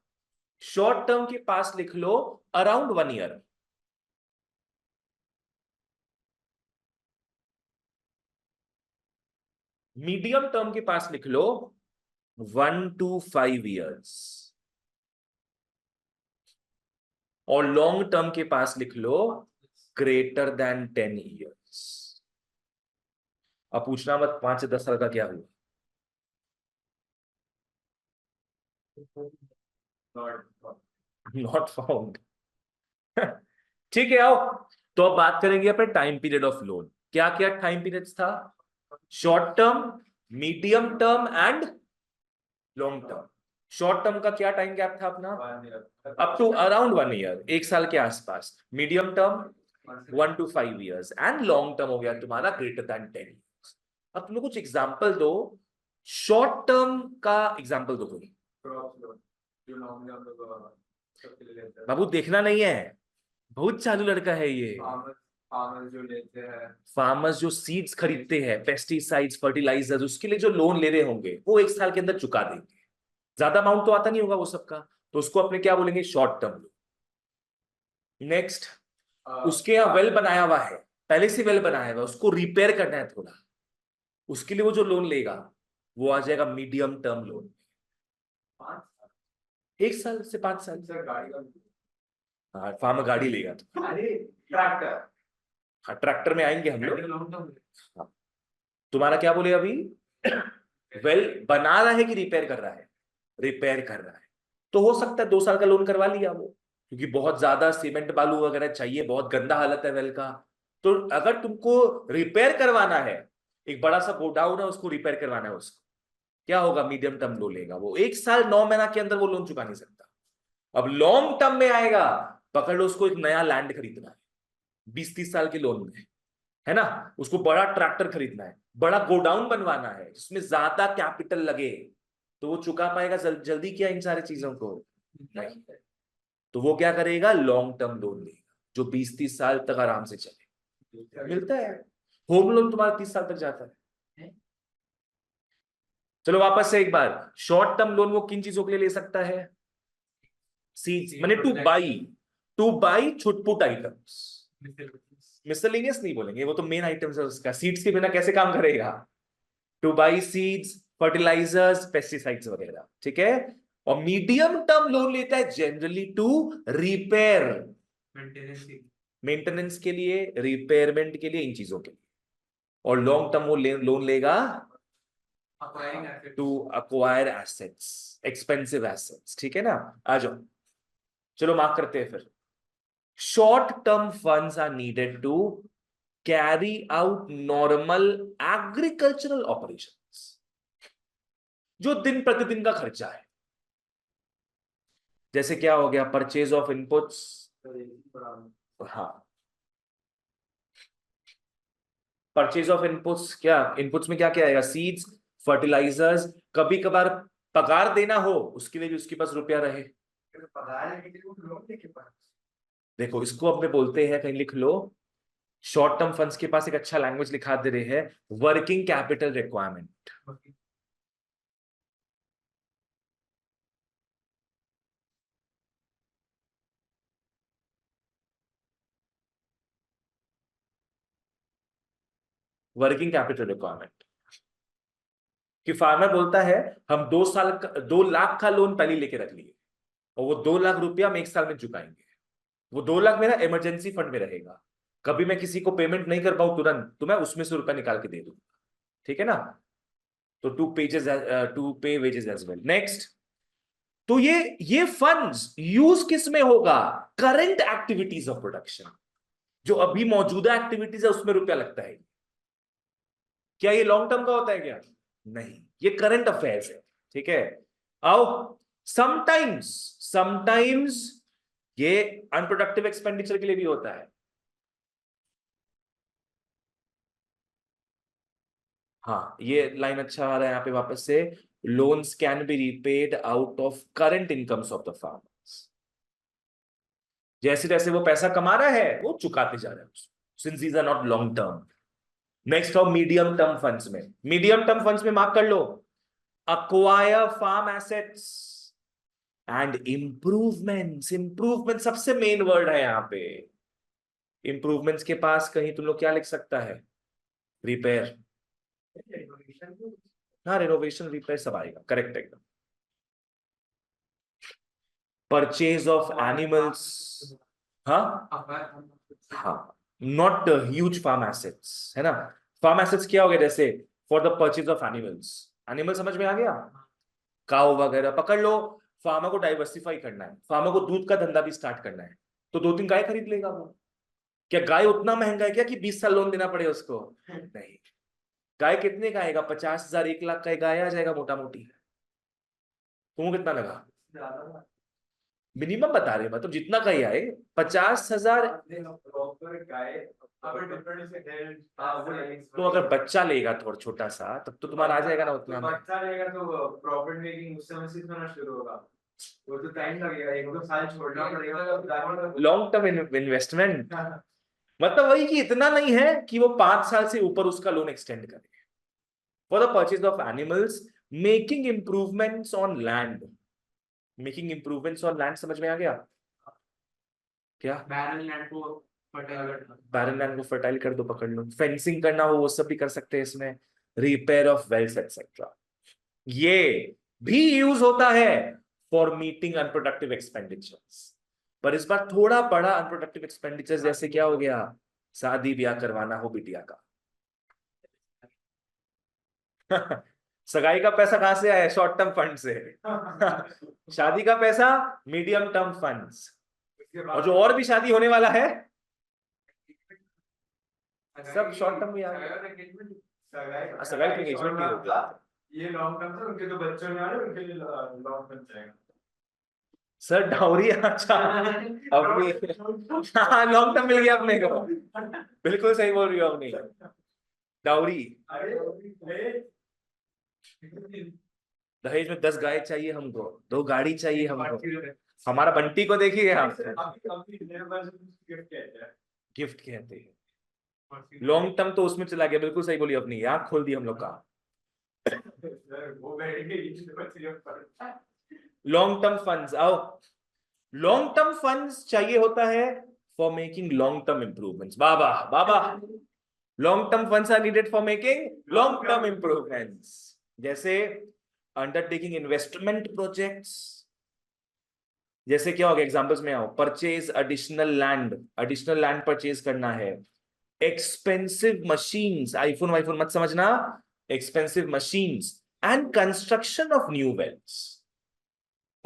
Short term के पास लिख लो अराउंड 1 ईयर। मीडियम टर्म के पास लिख लो 1 to 5 years। और लॉन्ग टर्म के पास लिख लो ग्रेटर देन 10 years। अब पूछना मत 5 से 10 साल का क्या हुआ। Not not found. ठीक है, आओ तो अब बात करेंगे अपने टाइम पीरियड ऑफ लोन। क्या क्या टाइम पीरियड्स था? Short term, medium term and long term. Short term का क्या टाइम गैप था अपना? अप टू अराउंड 1 ईयर, 1 साल के आसपास। Medium term 1 to 5 years and long term हो गया तुम्हारा ग्रेटर देन 10 years। अब तुम लोग कुछ एग्जाम्पल दो, शॉर्ट टर्म का एग्जाम्पल दो कोई। जो नॉर्मली हम लोग सबके लिए लेते हैं। बाबू देखना नहीं है, बहुत चालू लड़का है ये। फार्मर्स जो लेते हैं, फार्मर्स जो सीड्स खरीदते हैं, पेस्टिसाइड्स, फर्टिलाइजर्स, उसके लिए जो लोन ले रहे होंगे वो 1 साल के अंदर चुका देंगे। ज्यादा अमाउंट तो आता नहीं होगा वो सबका, तो उसको अपने क्या बोलेंगे? Short term loan. नेक्स्ट, उसके यहाँ वेल बनाया हुआ है, पहले से वेल बनाया हुआ है, उसको रिपेयर करना है थोड़ा, उसके लिए वो जो लोन लेगा वो आ जाएगा मीडियम टर्म लोन। 1 साल से 5 साल। गाड़ी का हाँ, फार्मर गाड़ी लेगा तो। अरे ट्रैक्टर। हाँ, ट्रैक्टर में आएंगे हम लोग। Long term. हाँ, तुम्हारा क्या बोले अभी? वेल बना रहा है कि रिपेयर कर रहा है? रिपेयर कर रहा है। तो हो सकता है 2 साल का लोन करवा लिया वो, क्योंकि बहुत ज्यादा सीमेंट बालू वगैरह चाहिए, बहुत गंदा हालत है वेल का। तो अगर तुमको रिपेयर करवाना है, एक बड़ा सा गोडाउन है उसको रिपेयर करवाना है, उसको क्या होगा? मीडियम टर्म लोन लेगा वो। 1 साल 9 महीना के अंदर वो लोन चुका नहीं सकता। अब लॉन्ग टर्म में आएगा, पकड़ लो उसको, एक नया लैंड खरीदना है 20-30 साल के लोन में, है ना? उसको बड़ा ट्रैक्टर खरीदना है, बड़ा गोडाउन बनवाना है जिसमें ज्यादा कैपिटल लगे, तो वो चुका पाएगा जल्दी क्या इन सारी चीजों को? नहीं। तो वो क्या करेगा? लॉन्ग टर्म लोन लेगा जो 20-30 साल तक आराम से चले। मिलता है, होम लोन तुम्हारा 30 साल तक जाता है। चलो वापस से एक बार, शॉर्ट टर्म लोन वो किन चीजों के लिए ले सकता है? सीड्स, माने टू बाई छुटपुट आइटम्स। मिसलेनियस नहीं बोलेंगे, वो तो मेन आइटम्स है उसका। सीड्स के बिना कैसे काम करेगा? To buy seeds, fertilisers, pesticides वगैरह, ठीक है। और मीडियम टर्म लोन लेता है जनरली टू रिपेयर, मेंटेनेंस के लिए, रिपेयरमेंट के लिए, इन चीजों के लिए। और लॉन्ग टर्म वो लोन लेगा to acquire assets, expensive assets, ठीक है ना। आ जाओ, चलो मार्क करते हैं फिर। Short term funds are needed to carry out normal agricultural operations, जो दिन प्रतिदिन का खर्चा है। जैसे क्या हो गया? Purchase of inputs. हाँ, परचेज ऑफ इनपुट्स, क्या इनपुट्स में क्या क्या आएगा? सीड्स, फर्टिलाइजर्स, कभी कभार पगार देना हो उसके लिए भी उसके पास रुपया रहे। देखो इसको अपने बोलते हैं, कहीं लिख लो, शॉर्ट टर्म फंड्स के पास एक अच्छा लैंग्वेज लिखा दे रहे हैं, working capital requirement. Working capital requirement कि फार्मर बोलता है हम 2 साल का 2 लाख का लोन पहले लेके रख लिए, और वो 2 लाख रुपया हम 1 साल में चुकाएंगे। वो 2 लाख मेरा इमरजेंसी फंड में रहेगा, कभी मैं किसी को पेमेंट नहीं कर पाऊं तुरंत, तो मैं उसमें से रुपया निकाल के दे दूंगा, ठीक है ना। तो टू पे वेजेस एज वेल। नेक्स्ट, तो ये फंड्स यूज किस में होगा? करंट एक्टिविटीज ऑफ प्रोडक्शन, जो अभी मौजूदा एक्टिविटीज है उसमें रुपया लगता है। क्या ये लॉन्ग टर्म का होता है क्या? नहीं, ये करंट अफेयर्स है, ठीक है। आओ, समटाइम्स समटाइम्स ये अनप्रोडक्टिव एक्सपेंडिचर के लिए भी होता है। हाँ, ये लाइन अच्छा आ रहा है यहाँ पे वापस से, loans can be repaid out of current incomes of the farmers. जैसे जैसे वो पैसा कमा रहा है वो चुकाते जा रहे हैं, since these are not long term. Next हो मीडियम टर्म फंड्स में, मीडियम टर्म फंड्स में मार्क कर लो, acquire farm assets and improvements. Improvement सबसे मेन वर्ड है यहाँ पे। इम्प्रूवमेंट्स के पास कहीं तुम लोग क्या लिख सकता है, रिपेयर। हाँ, रिनोवेशन रिपेयर सब आएगा, करेक्ट एकदम। परचेज ऑफ एनिमल्स, हाँ हाँ, नॉट ह्यूज फार्म एसेट्स, है ना। फार्म एसेट्स क्या हो गया, जैसे for the purchase of animals, animal समझ में आ गया, काऊ वगैरह पकड़ लो। फार्मर को डाइवर्सिफाई करना है, फार्मर को दूध का धंधा भी स्टार्ट करना है, तो 2-3 गाय खरीद लेगा वो। क्या गाय उतना महंगा है क्या कि 20 साल लोन देना पड़े उसको? नहीं। गाय कितने का आएगा, 50,000 1 लाख का गाय आ जाएगा मोटा मोटी। तुमको कितना लगा? मिनिमम बता रहे, मतलब जितना का ही आए, 50,000। प्रॉपर गाय अगर डिफरेंट से तो अगर बच्चा लेगा थोड़ा छोटा सा, तब तो तुम्हारा आ जाएगा ना उतना में। बच्चा लेगा तो प्रॉफिट मेकिंग उस समय से होना शुरू होगा, वो तो टाइम लगेगा, 1-2 साल छोड़ना पड़ेगा। लॉन्ग टर्म इन्वेस्टमेंट, मतलब वही कि इतना नहीं है कि वो 5 साल से ऊपर उसका लोन एक्सटेंड करे। For the purchase of animals, making improvements on land. Making improvements on land समझ में आ गया क्या? बैरन लैंड को फर्टाइल करना, बैरन लैंड को फर्टाइल कर दो, पकड़ लो। फेंसिंग करना हो वो सब भी कर सकते हैं इसमें। रिपेयर ऑफ वेल्स एक्सेट्रा, ये भी यूज होता है फॉर मीटिंग अनप्रोडक्टिव एक्सपेंडिचर्स। पर इस बार थोड़ा बड़ा अनप्रोडक्टिव एक्सपेंडिचर, जैसे क्या हो गया, शादी ब्याह करवाना हो बिटिया का। सगाई का पैसा कहां से आया? शॉर्ट टर्म फंड से। शादी का पैसा मीडियम टर्म फंड्स, और जो और भी शादी होने वाला है सब शॉर्ट टर्म में आ गया। सगाई का एंगेजमेंट भी हो गया। ये लॉन्ग टर्म था, उनके जो बच्चों में आ रहे उनके लिए लॉन्ग टर्म चलेगा। सर डाउरी, अच्छा अपनी, हाँ लॉन्ग टर्म मिल गया अपने को, बिल्कुल सही बोल रही हो अपनी। डाउरी, दहेज में 10 गाय चाहिए हमको, 2 गाड़ी चाहिए हमको। हमारा बंटी को देखिए आप, गिफ्ट कहते हैं। लॉन्ग टर्म तो उसमें चला गया, बिल्कुल सही बोली अपनी, आंख खोल दी हम लोग का। लॉन्ग टर्म फंड्स आओ, लॉन्ग टर्म फंड्स चाहिए होता है for making long term improvements. बाबा बाबा, long term funds are needed for making long term improvements, जैसे अंडरटेकिंग इन्वेस्टमेंट प्रोजेक्ट्स। जैसे क्या होगा, एग्जांपल्स में आओ, परचेज एडिशनल लैंड परचेज करना है। एक्सपेंसिव मशीन्स, आईफोन वाईफोन मत समझना, expensive machines and construction of new wells.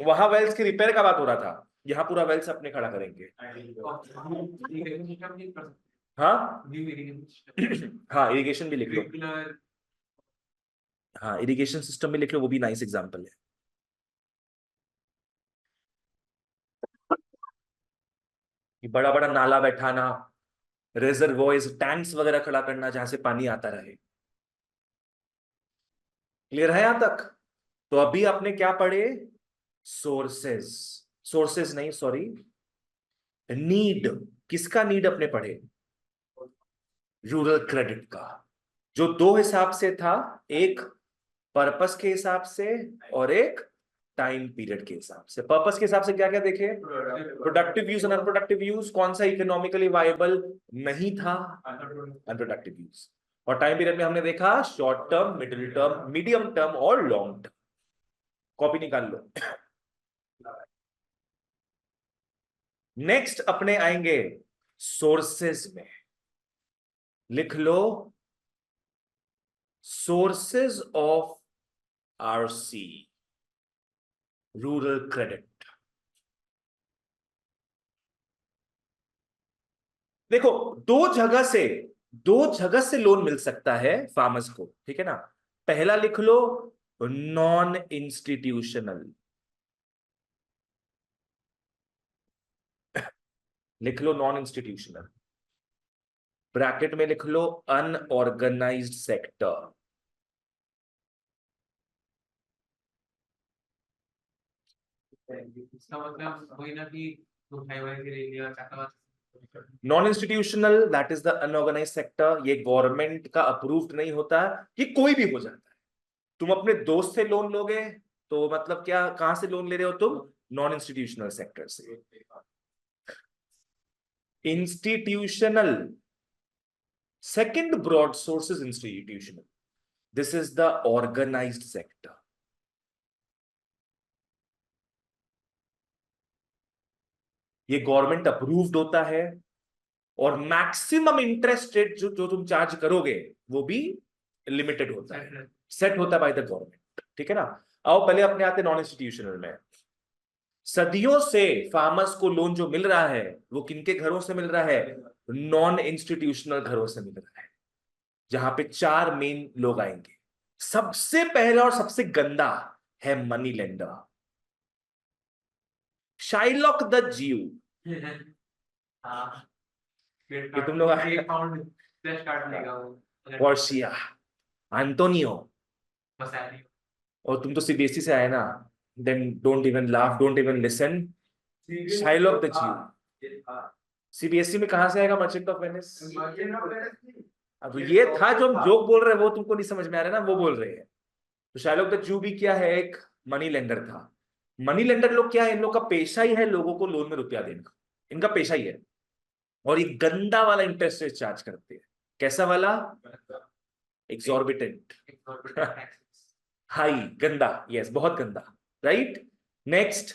वहां वेल्स की रिपेयर का बात हो रहा था, यहाँ पूरा वेल्स अपने खड़ा करेंगे। हाँ हाँ, इरिगेशन भी लिख लो। हाँ, इरिगेशन सिस्टम भी लिख लो, वो भी नाइस एग्जांपल है। कि बड़ा बड़ा नाला बैठाना, रिजर्वॉयर्स, टैंक्स वगैरह खड़ा करना जहां से पानी आता रहे। क्लियर है यहां तक? तो अभी आपने क्या पढ़े, सोर्सेज, सोर्सेज नहीं सॉरी, नीड। किसका नीड अपने पढ़े? रूरल क्रेडिट का, जो 2 हिसाब से था, एक पर्पस के हिसाब से और एक टाइम पीरियड के हिसाब से। पर्पस के हिसाब से क्या क्या देखे, productive use and unproductive use, कौन सा इकोनॉमिकली वायबल नहीं था, अनप्रोडक्टिव यूज। और टाइम पीरियड में हमने देखा short term, middle term, medium term और लॉन्ग टर्म। कॉपी निकाल लो। नेक्स्ट अपने आएंगे सोर्सेस में, लिख लो sources of RC, rural credit. देखो, दो जगह से लोन मिल सकता है फार्मर्स को, ठीक है ना। पहला लिख लो नॉन इंस्टीट्यूशनल, लिख लो नॉन इंस्टीट्यूशनल, ब्रैकेट में लिख लो अनऑर्गेनाइज्ड सेक्टर। इसका मतलब वही ना कि मिठाई वाले की रेली या चकला non institutional that is the unorganised sector, ये गवर्नमेंट का अप्रूव्ड नहीं होता, ये कोई भी हो जाता है। तुम अपने दोस्त से लोन लोगे तो मतलब क्या, कहां से लोन ले रहे हो तुम? नॉन इंस्टीट्यूशनल सेक्टर से। Institutional, second broad source is institutional, this is the organised sector. ये गवर्नमेंट अप्रूव्ड होता है और मैक्सिमम इंटरेस्ट रेट जो जो तुम चार्ज करोगे वो भी लिमिटेड होता है, सेट होता है बाय द गवर्नमेंट, ठीक है ना। आओ पहले अपने आते नॉन इंस्टीट्यूशनल में। सदियों से फार्मर्स को लोन जो मिल रहा है वो किनके घरों से मिल रहा है? नॉन इंस्टीट्यूशनल घरों से मिल रहा है, जहां पे चार मेन लोग आएंगे। सबसे पहला और सबसे गंदा है मनी लेंडर, शाइलॉक द जीव। ये तुम लोग पोर्शिया, एंटोनियो, और तुम तो सीबीएसई से आए ना, then don't even laugh, don't even listen. Shylock the Jew CBSE में कहां से आएगा? Merchant of Venice. अब ये था जो हम जोक बोल रहे हैं वो तुमको नहीं समझ में आ रहा है ना, वो बोल रहे हैं। तो शाइलॉक द जू भी क्या है? एक मनी लेंडर था। मनी लेंडर लोग क्या है? इन लोग का पेशा ही है लोगों को लोन में रुपया देना, इनका पेशा ही है। और ये गंदा वाला इंटरेस्ट रेट चार्ज करते हैं। कैसा वाला? एग्जॉर्बिटेंट, हाई, गंदा, यस, बहुत गंदा, राइट। नेक्स्ट,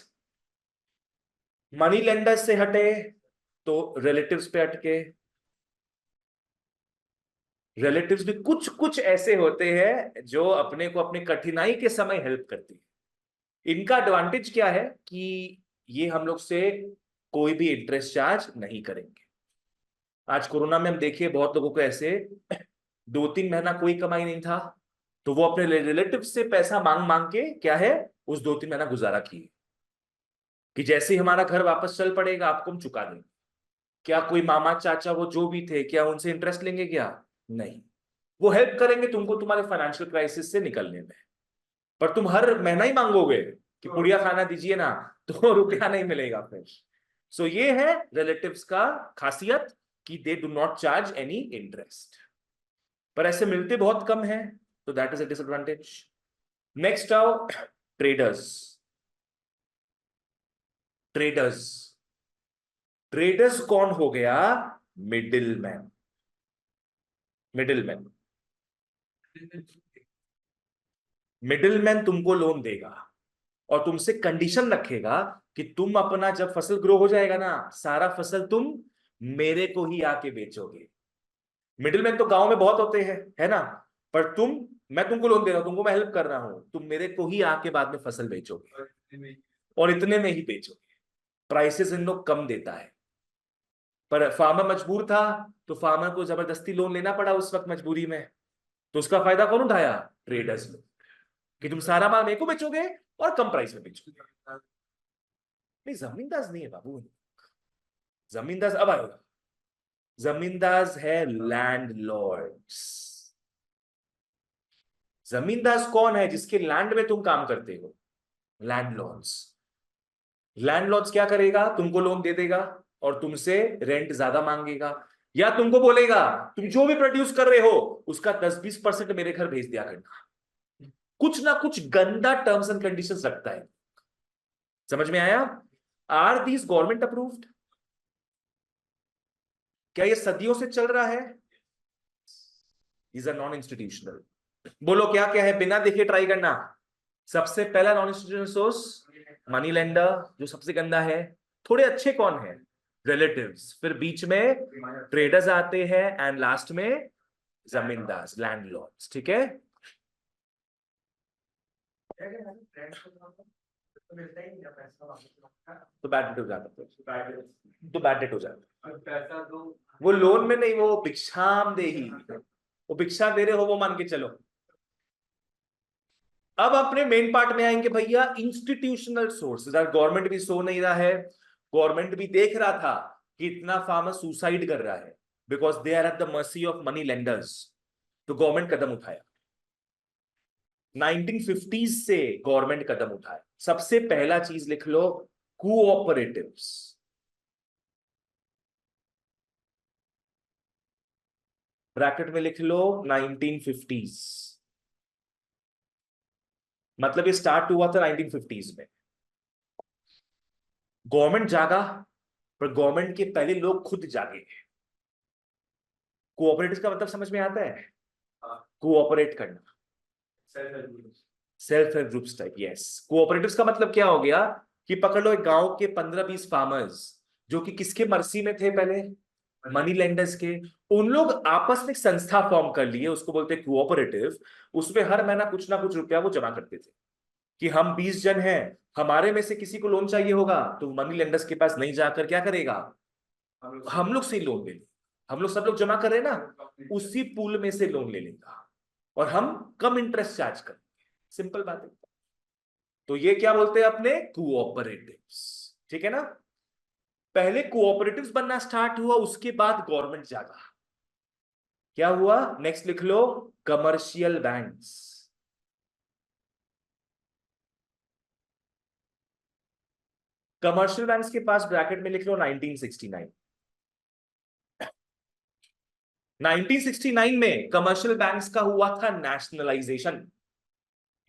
मनी लेंडर से हटे तो रिलेटिव्स पे अटके। रिलेटिव्स भी कुछ कुछ ऐसे होते हैं जो अपने को अपने कठिनाई के समय हेल्प करते हैं। इनका एडवांटेज क्या है कि ये हम लोग से कोई भी इंटरेस्ट चार्ज नहीं करेंगे। आज कोरोना में हम देखिए बहुत लोगों को ऐसे 2-3 महीना कोई कमाई नहीं था, तो वो अपने रिलेटिव से पैसा मांग मांग के क्या है, उस 2-3 महीना गुजारा किए कि जैसे ही हमारा घर वापस चल पड़ेगा आपको हम चुका देंगे। क्या कोई मामा चाचा वो जो भी थे, क्या उनसे इंटरेस्ट लेंगे? क्या नहीं, वो हेल्प करेंगे तुमको तुम्हारे फाइनेंशियल क्राइसिस से निकलने में। पर तुम हर महीना ही मांगोगे कि पुड़िया खाना दीजिए ना, तो रुपया नहीं मिलेगा फिर। सो ये है रिलेटिव्स का खासियत कि they do not charge any interest, पर ऐसे मिलते बहुत कम है, तो that is a disadvantage. Next आओ ट्रेडर्स। ट्रेडर्स, ट्रेडर्स कौन हो गया? मिडिलमैन। मिडिलमैन, मिडिलमैन तुमको लोन देगा और तुमसे कंडीशन रखेगा कि तुम अपना जब फसल ग्रो हो जाएगा ना, सारा फसल तुम मेरे को ही आके बेचोगे। मिडिलमैन तो गांव में बहुत होते हैं, है ना, पर मैं तुमको लोन दे रहा हूं, तुमको मैं हेल्प कर रहा हूं, तुम मेरे को ही आके बाद में फसल बेचोगे और इतने में ही बेचोगे। प्राइसेस इन लोग कम देता है, पर फार्मर मजबूर था तो फार्मर को जबरदस्ती लोन लेना पड़ा उस वक्त मजबूरी में। तो उसका फायदा कौन उठाया? ट्रेडर्स लोग, कि तुम सारा माल मेरे को बेचोगे और कम प्राइस में बेचोगे। नहीं, जमींदाज नहीं है बाबू, जमींदाज अब आएगा। जमींदाज है लैंडलॉर्ड्स। जमींदाज कौन है? जिसके लैंड में तुम काम करते हो, लैंडलॉर्ड्स। लैंडलॉर्ड्स क्या करेगा? तुमको लोन दे देगा और तुमसे रेंट ज्यादा मांगेगा, या तुमको बोलेगा तुम जो भी प्रोड्यूस कर रहे हो उसका 10-20% मेरे घर भेज दिया करना। कुछ ना कुछ गंदा टर्म्स एंड कंडीशंस रखता है। समझ में आया? Are these government approved? क्या ये सदियों से चल रहा है? Is a non institutional. बोलो क्या क्या है, बिना देखे ट्राई करना। सबसे पहला non institutional source money lender, जो सबसे गंदा है। थोड़े अच्छे कौन है? रिलेटिव्स, फिर बीच में ट्रेडर्स आते हैं एंड लास्ट में जमींदार, लैंडलॉर्ड्स, ठीक है। तो बैड डेट हो जाता, तो बैड डेट हो जाता। वो लोन में नहीं, वो भिक्षाम दे ही, वो भिक्षा दे रहे हो वो मान के चलो। अब अपने मेन पार्ट में आएंगे भैया, इंस्टीट्यूशनल सोर्सेज। गवर्नमेंट भी सो नहीं रहा है, गवर्नमेंट भी देख रहा था कि इतना फार्मर सुसाइड कर रहा है because they are at the mercy of money lenders, तो गवर्नमेंट कदम उठाया। 1950s से गवर्नमेंट कदम उठाए। सबसे पहला चीज लिख लो, कोऑपरेटिव्स। ब्रैकेट में लिख लो 1950s, मतलब ये स्टार्ट हुआ था 1950s में। गवर्नमेंट जागा, पर गवर्नमेंट के पहले लोग खुद जागे। कोऑपरेटिव का मतलब समझ में आता है? कोऑपरेट करना, self help groups type. Yes, cooperatives का मतलब क्या हो गया कि पकड़ लो एक गांव के 15-20 फार्मर्स जो कि किसके मर्सी में थे पहले, मनी लेंडर्स के। उन लोग आपस में एक संस्था फॉर्म कर लिए, उसको बोलते हैं कोऑपरेटिव। उसमें हर महीना कुछ ना कुछ रुपया वो जमा करते थे कि हम 20 जन हैं, हमारे में से किसी को लोन चाहिए होगा तो मनी लेंडर्स के पास नहीं जाकर क्या करेगा, हम लोग से लोन ले लेंगे। हम लोग सब लोग जमा कर रहे हैं ना, उसी पूल में से लोन ले लेगा और हम कम इंटरेस्ट चार्ज करेंगे। सिंपल बात है। तो ये क्या बोलते हैं अपने, कोऑपरेटिव्स। ठीक है ना? पहले कोऑपरेटिव्स बनना स्टार्ट हुआ, उसके बाद गवर्नमेंट जागा। क्या हुआ नेक्स्ट लिख लो, कमर्शियल बैंक्स। कमर्शियल बैंक्स के पास ब्रैकेट में लिख लो 1969। 1969 में कमर्शियल बैंक्स का हुआ था nationalisation.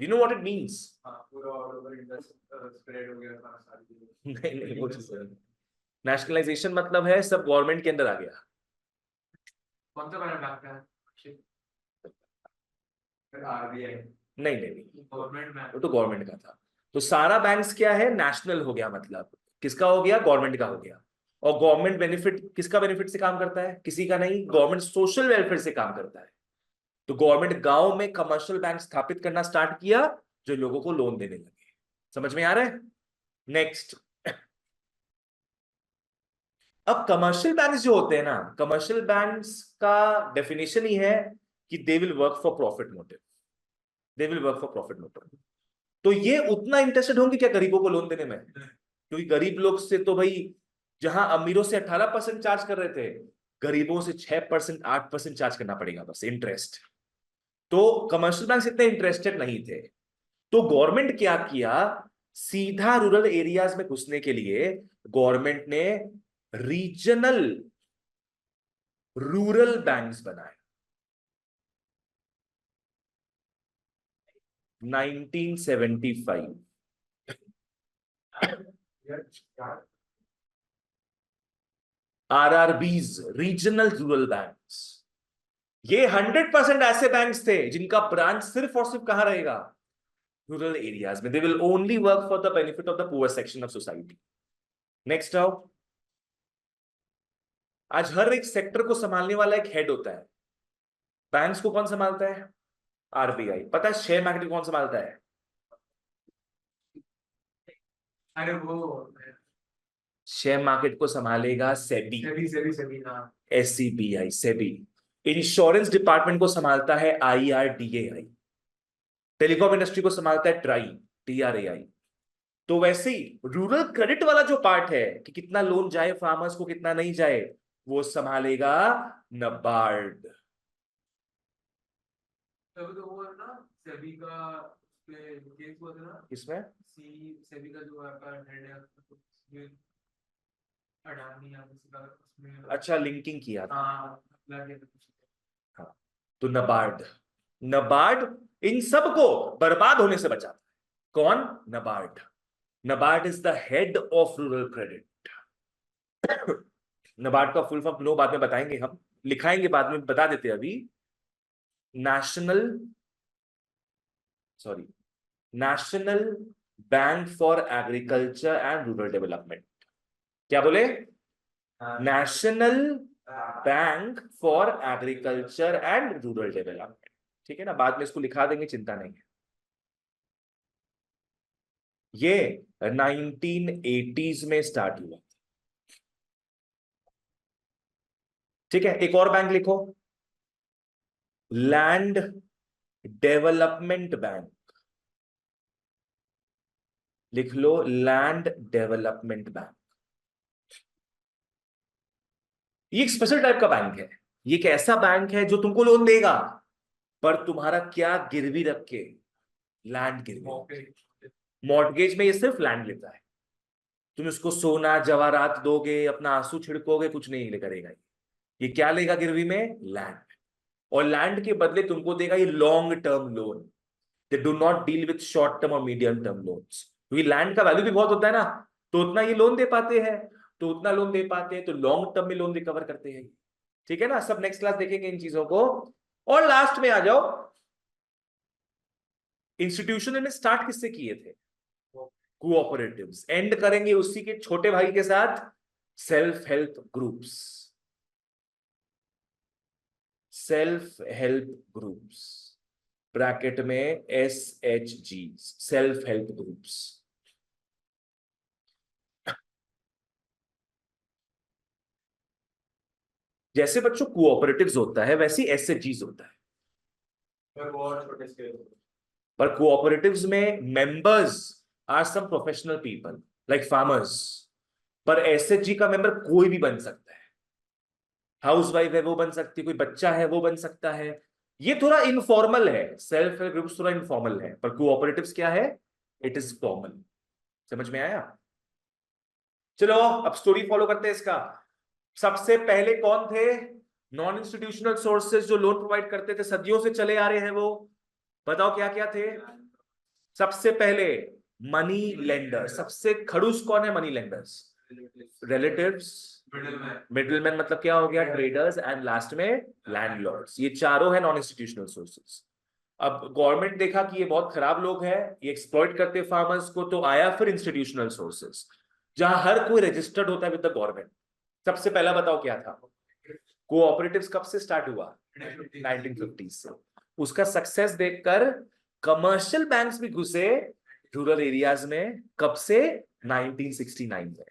You know what it means? पूरा ऑल ओवर इंडिया स्प्रेड हो गया था सारी चीजें। नहीं नहीं, वो चीज नहीं। नेशनलाइजेशन मतलब है सब गवर्नमेंट के अंदर आ गया। कौन सा वाला बैंक है? फिर आरबीआई। नहीं नहीं नहीं, गवर्नमेंट बैंक। वो तो गवर्नमेंट का था। तो सारा बैंक्स क्या है, नेशनल हो गया, मतलब किसका हो गया, गवर्नमेंट का हो गया। और गवर्नमेंट बेनिफिट, किसका बेनिफिट से काम करता है, किसी का नहीं, गवर्नमेंट सोशल वेलफेयर से काम करता है। तो गवर्नमेंट गांव में कमर्शियल बैंक स्थापित करना स्टार्ट किया, जो लोगों को लोन देने लगे। समझ में आ रहा है? नेक्स्ट, अब कमर्शियल बैंक्स जो होते हैं ना, कमर्शियल बैंक्स का डेफिनेशन ही है कि they will work for profit motive. They will work for profit motive. तो ये उतना इंटरेस्टेड होंगे क्या गरीबों को लोन देने में? क्योंकि गरीब लोग से तो भाई, जहां अमीरों से 18% चार्ज कर रहे थे, गरीबों से 6%, 8% चार्ज करना पड़ेगा बस इंटरेस्ट। तो कमर्शियल बैंक इतने इंटरेस्टेड नहीं थे। तो गवर्नमेंट क्या किया, सीधा रूरल एरियाज में घुसने के लिए गवर्नमेंट ने रीजनल रूरल बैंक्स बनाए। 1975। RRBs, regional rural banks. ये 100% ऐसे बैंक्स थे जिनका ब्रांच सिर्फ और सिर्फ कहां रहेगा, रूरल एरियाज में। They will only work for the benefit of the poor section of society. Next आओ। आज हर एक सेक्टर को संभालने वाला एक हेड होता है। बैंक्स को कौन संभालता है, आरबीआई। पता है शेयर मार्केट कौन संभालता है, अरे वो शेयर मार्केट को संभालेगा सेबी। सेबी सेबी सेबी हाँ। एससीबीआई, सेबी। इंश्योरेंस डिपार्टमेंट को संभालता है आईआरडीएआई। टेलीकॉम इंडस्ट्री को संभालता है ट्राई, टीआरएआई। तो वैसे ही रूरल क्रेडिट वाला जो पार्ट है कि कितना लोन जाए फार्मर्स को, कितना नहीं जाए, वो संभालेगा नबार्ड। तब तो वो है ना सेबी का पे केस हुआ था ना। किसमें? सेबी का जो आपका हेड है उसमें अडानी या किसी का उसमें। अच्छा, लिंकिंग किया था। हाँ लगे थे कुछ। हाँ, तो नबार्ड, नबार्ड इन सबको बर्बाद होने से बचाता है। कौन? NABARD. NABARD is the head of rural credit. NABARD का फुल फॉर्म नो बाद में बताएंगे, हम लिखाएंगे बाद में, बता देते हैं अभी। National, sorry, national bank for agriculture and rural development. क्या बोले? National bank for agriculture and rural development. ठीक है ना, बाद में इसको लिखा देंगे, चिंता नहीं है। ये 1980s में स्टार्ट हुआ। ठीक है, एक और बैंक लिखो, लैंड डेवलपमेंट बैंक। लिख लो, लैंड डेवलपमेंट बैंक। ये एक स्पेशल टाइप का बैंक है। ये एक ऐसा बैंक है जो तुमको लोन देगा, पर तुम्हारा क्या गिरवी रख के, लैंड गिरवी। मॉर्टगेज में ये सिर्फ लैंड लेता है, तुम इसको सोना जवाहरात दोगे, अपना आंसू छिड़कोगे, कुछ नहीं करेगा। ये क्या लेगा गिरवी में? लैंड। और लैंड के बदले तुमको देगा ये long term loan. They do not deal with short term और मीडियम टर्म लोन्स, क्योंकि लैंड का वैल्यू भी बहुत होता है ना, तो उतना ये लोन दे पाते हैं, तो उतना लोन दे पाते हैं, तो लॉन्ग टर्म में लोन रिकवर करते हैं। ठीक है ना, सब नेक्स्ट क्लास देखेंगे इन चीजों को। और लास्ट में आ जाओ, इंस्टीट्यूशन ने स्टार्ट किससे किए थे? कोऑपरेटिव्स। एंड करेंगे उसी के छोटे भाई के साथ, self help groups. Self help groups, bracket में SHG, सेल्फ हेल्प ग्रुप्स। जैसे बच्चों कोऑपरेटिव्स होता है वैसे SHGs होता है, बहुत छोटे स्केल पर कोऑपरेटिव्स में members are some professional people like farmers, पर SHG का मेंबर कोई भी बन सकता है। हाउस वाइफ है वो बन सकती है, कोई बच्चा है वो बन सकता है। ये थोड़ा इनफॉर्मल है, सेल्फ हेल्प ग्रुप्स थोड़ा इनफॉर्मल है, पर कोऑपरेटिव्स क्या है? It is formal. समझ में आया? चलो अब स्टोरी फॉलो करते हैं इसका। सबसे पहले कौन थे नॉन इंस्टीट्यूशनल सोर्सेज जो लोन प्रोवाइड करते थे, सदियों से चले आ रहे हैं वो? बताओ क्या क्या थे? सबसे पहले मनी लेंडर। सबसे खड़ूस कौन है मनी लेंडर्स? रिलेटिव्स। मिडिलमैन मतलब क्या हो गया? ट्रेडर्स। एंड लास्ट में लैंडलॉर्ड्स। ये चारों है नॉन इंस्टीट्यूशनल सोर्सेज। अब गवर्नमेंट देखा कि ये बहुत खराब लोग हैं, ये एक्सप्लॉइट करते फार्मर्स को, तो आया फिर इंस्टीट्यूशनल सोर्सेज, जहां हर कोई रजिस्टर्ड होता है विद द गवर्नमेंट। सबसे पहला बताओ क्या था? कोऑपरेटिव्स कब से स्टार्ट हुआ? 1950 से। उसका सक्सेस देखकर कमर्शियल बैंक्स भी घुसे रूरल एरियाज में। कब से? 1969 में।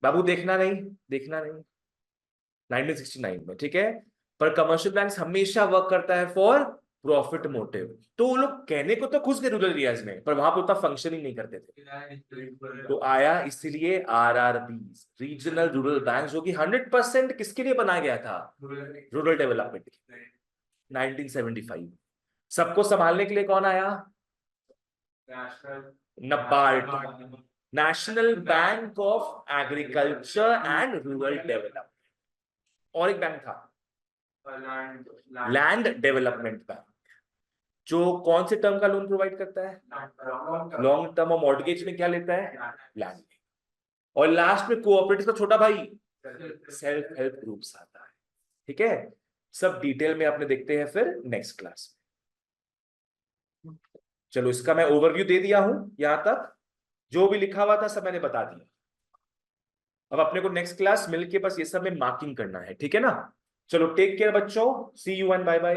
बाबू देखना नहीं, देखना नहीं, 1969 में। ठीक है, पर कमर्शियल बैंक्स हमेशा वर्क करता है फॉर प्रॉफिट मोटिव। तो वो लोग कहने को तो घुस गए रूरल एरियाज में, पर वहां पे उतना फंक्शन ही नहीं करते थे। तो आया इसलिए RRBs, रीजनल रूरल बैंक, जो कि 100% किसके लिए बनाया गया था? Rural development. 1975। सबको संभालने के लिए कौन आया? NABARD, national bank of agriculture and rural development. और एक बैंक था लैंड डेवलपमेंट बैंक, जो कौन से टर्म का लोन प्रोवाइड करता है? Long term. और मॉर्टगेज में क्या लेता है? लैंड। और लास्ट में कोऑपरेटिव का छोटा भाई सेल्फ हेल्प ग्रुप्स आता है। ठीक है, सब डिटेल में आपने देखते हैं फिर नेक्स्ट क्लास में। चलो इसका मैं ओवरव्यू दे दिया हूं, यहां तक जो भी लिखा हुआ था सब मैंने बता दिया। अब अपने को नेक्स्ट क्लास मिलके बस ये सब में मार्किंग करना है, ठीक है ना? चलो टेक केयर बच्चों, सी यू एंड बाय बाय।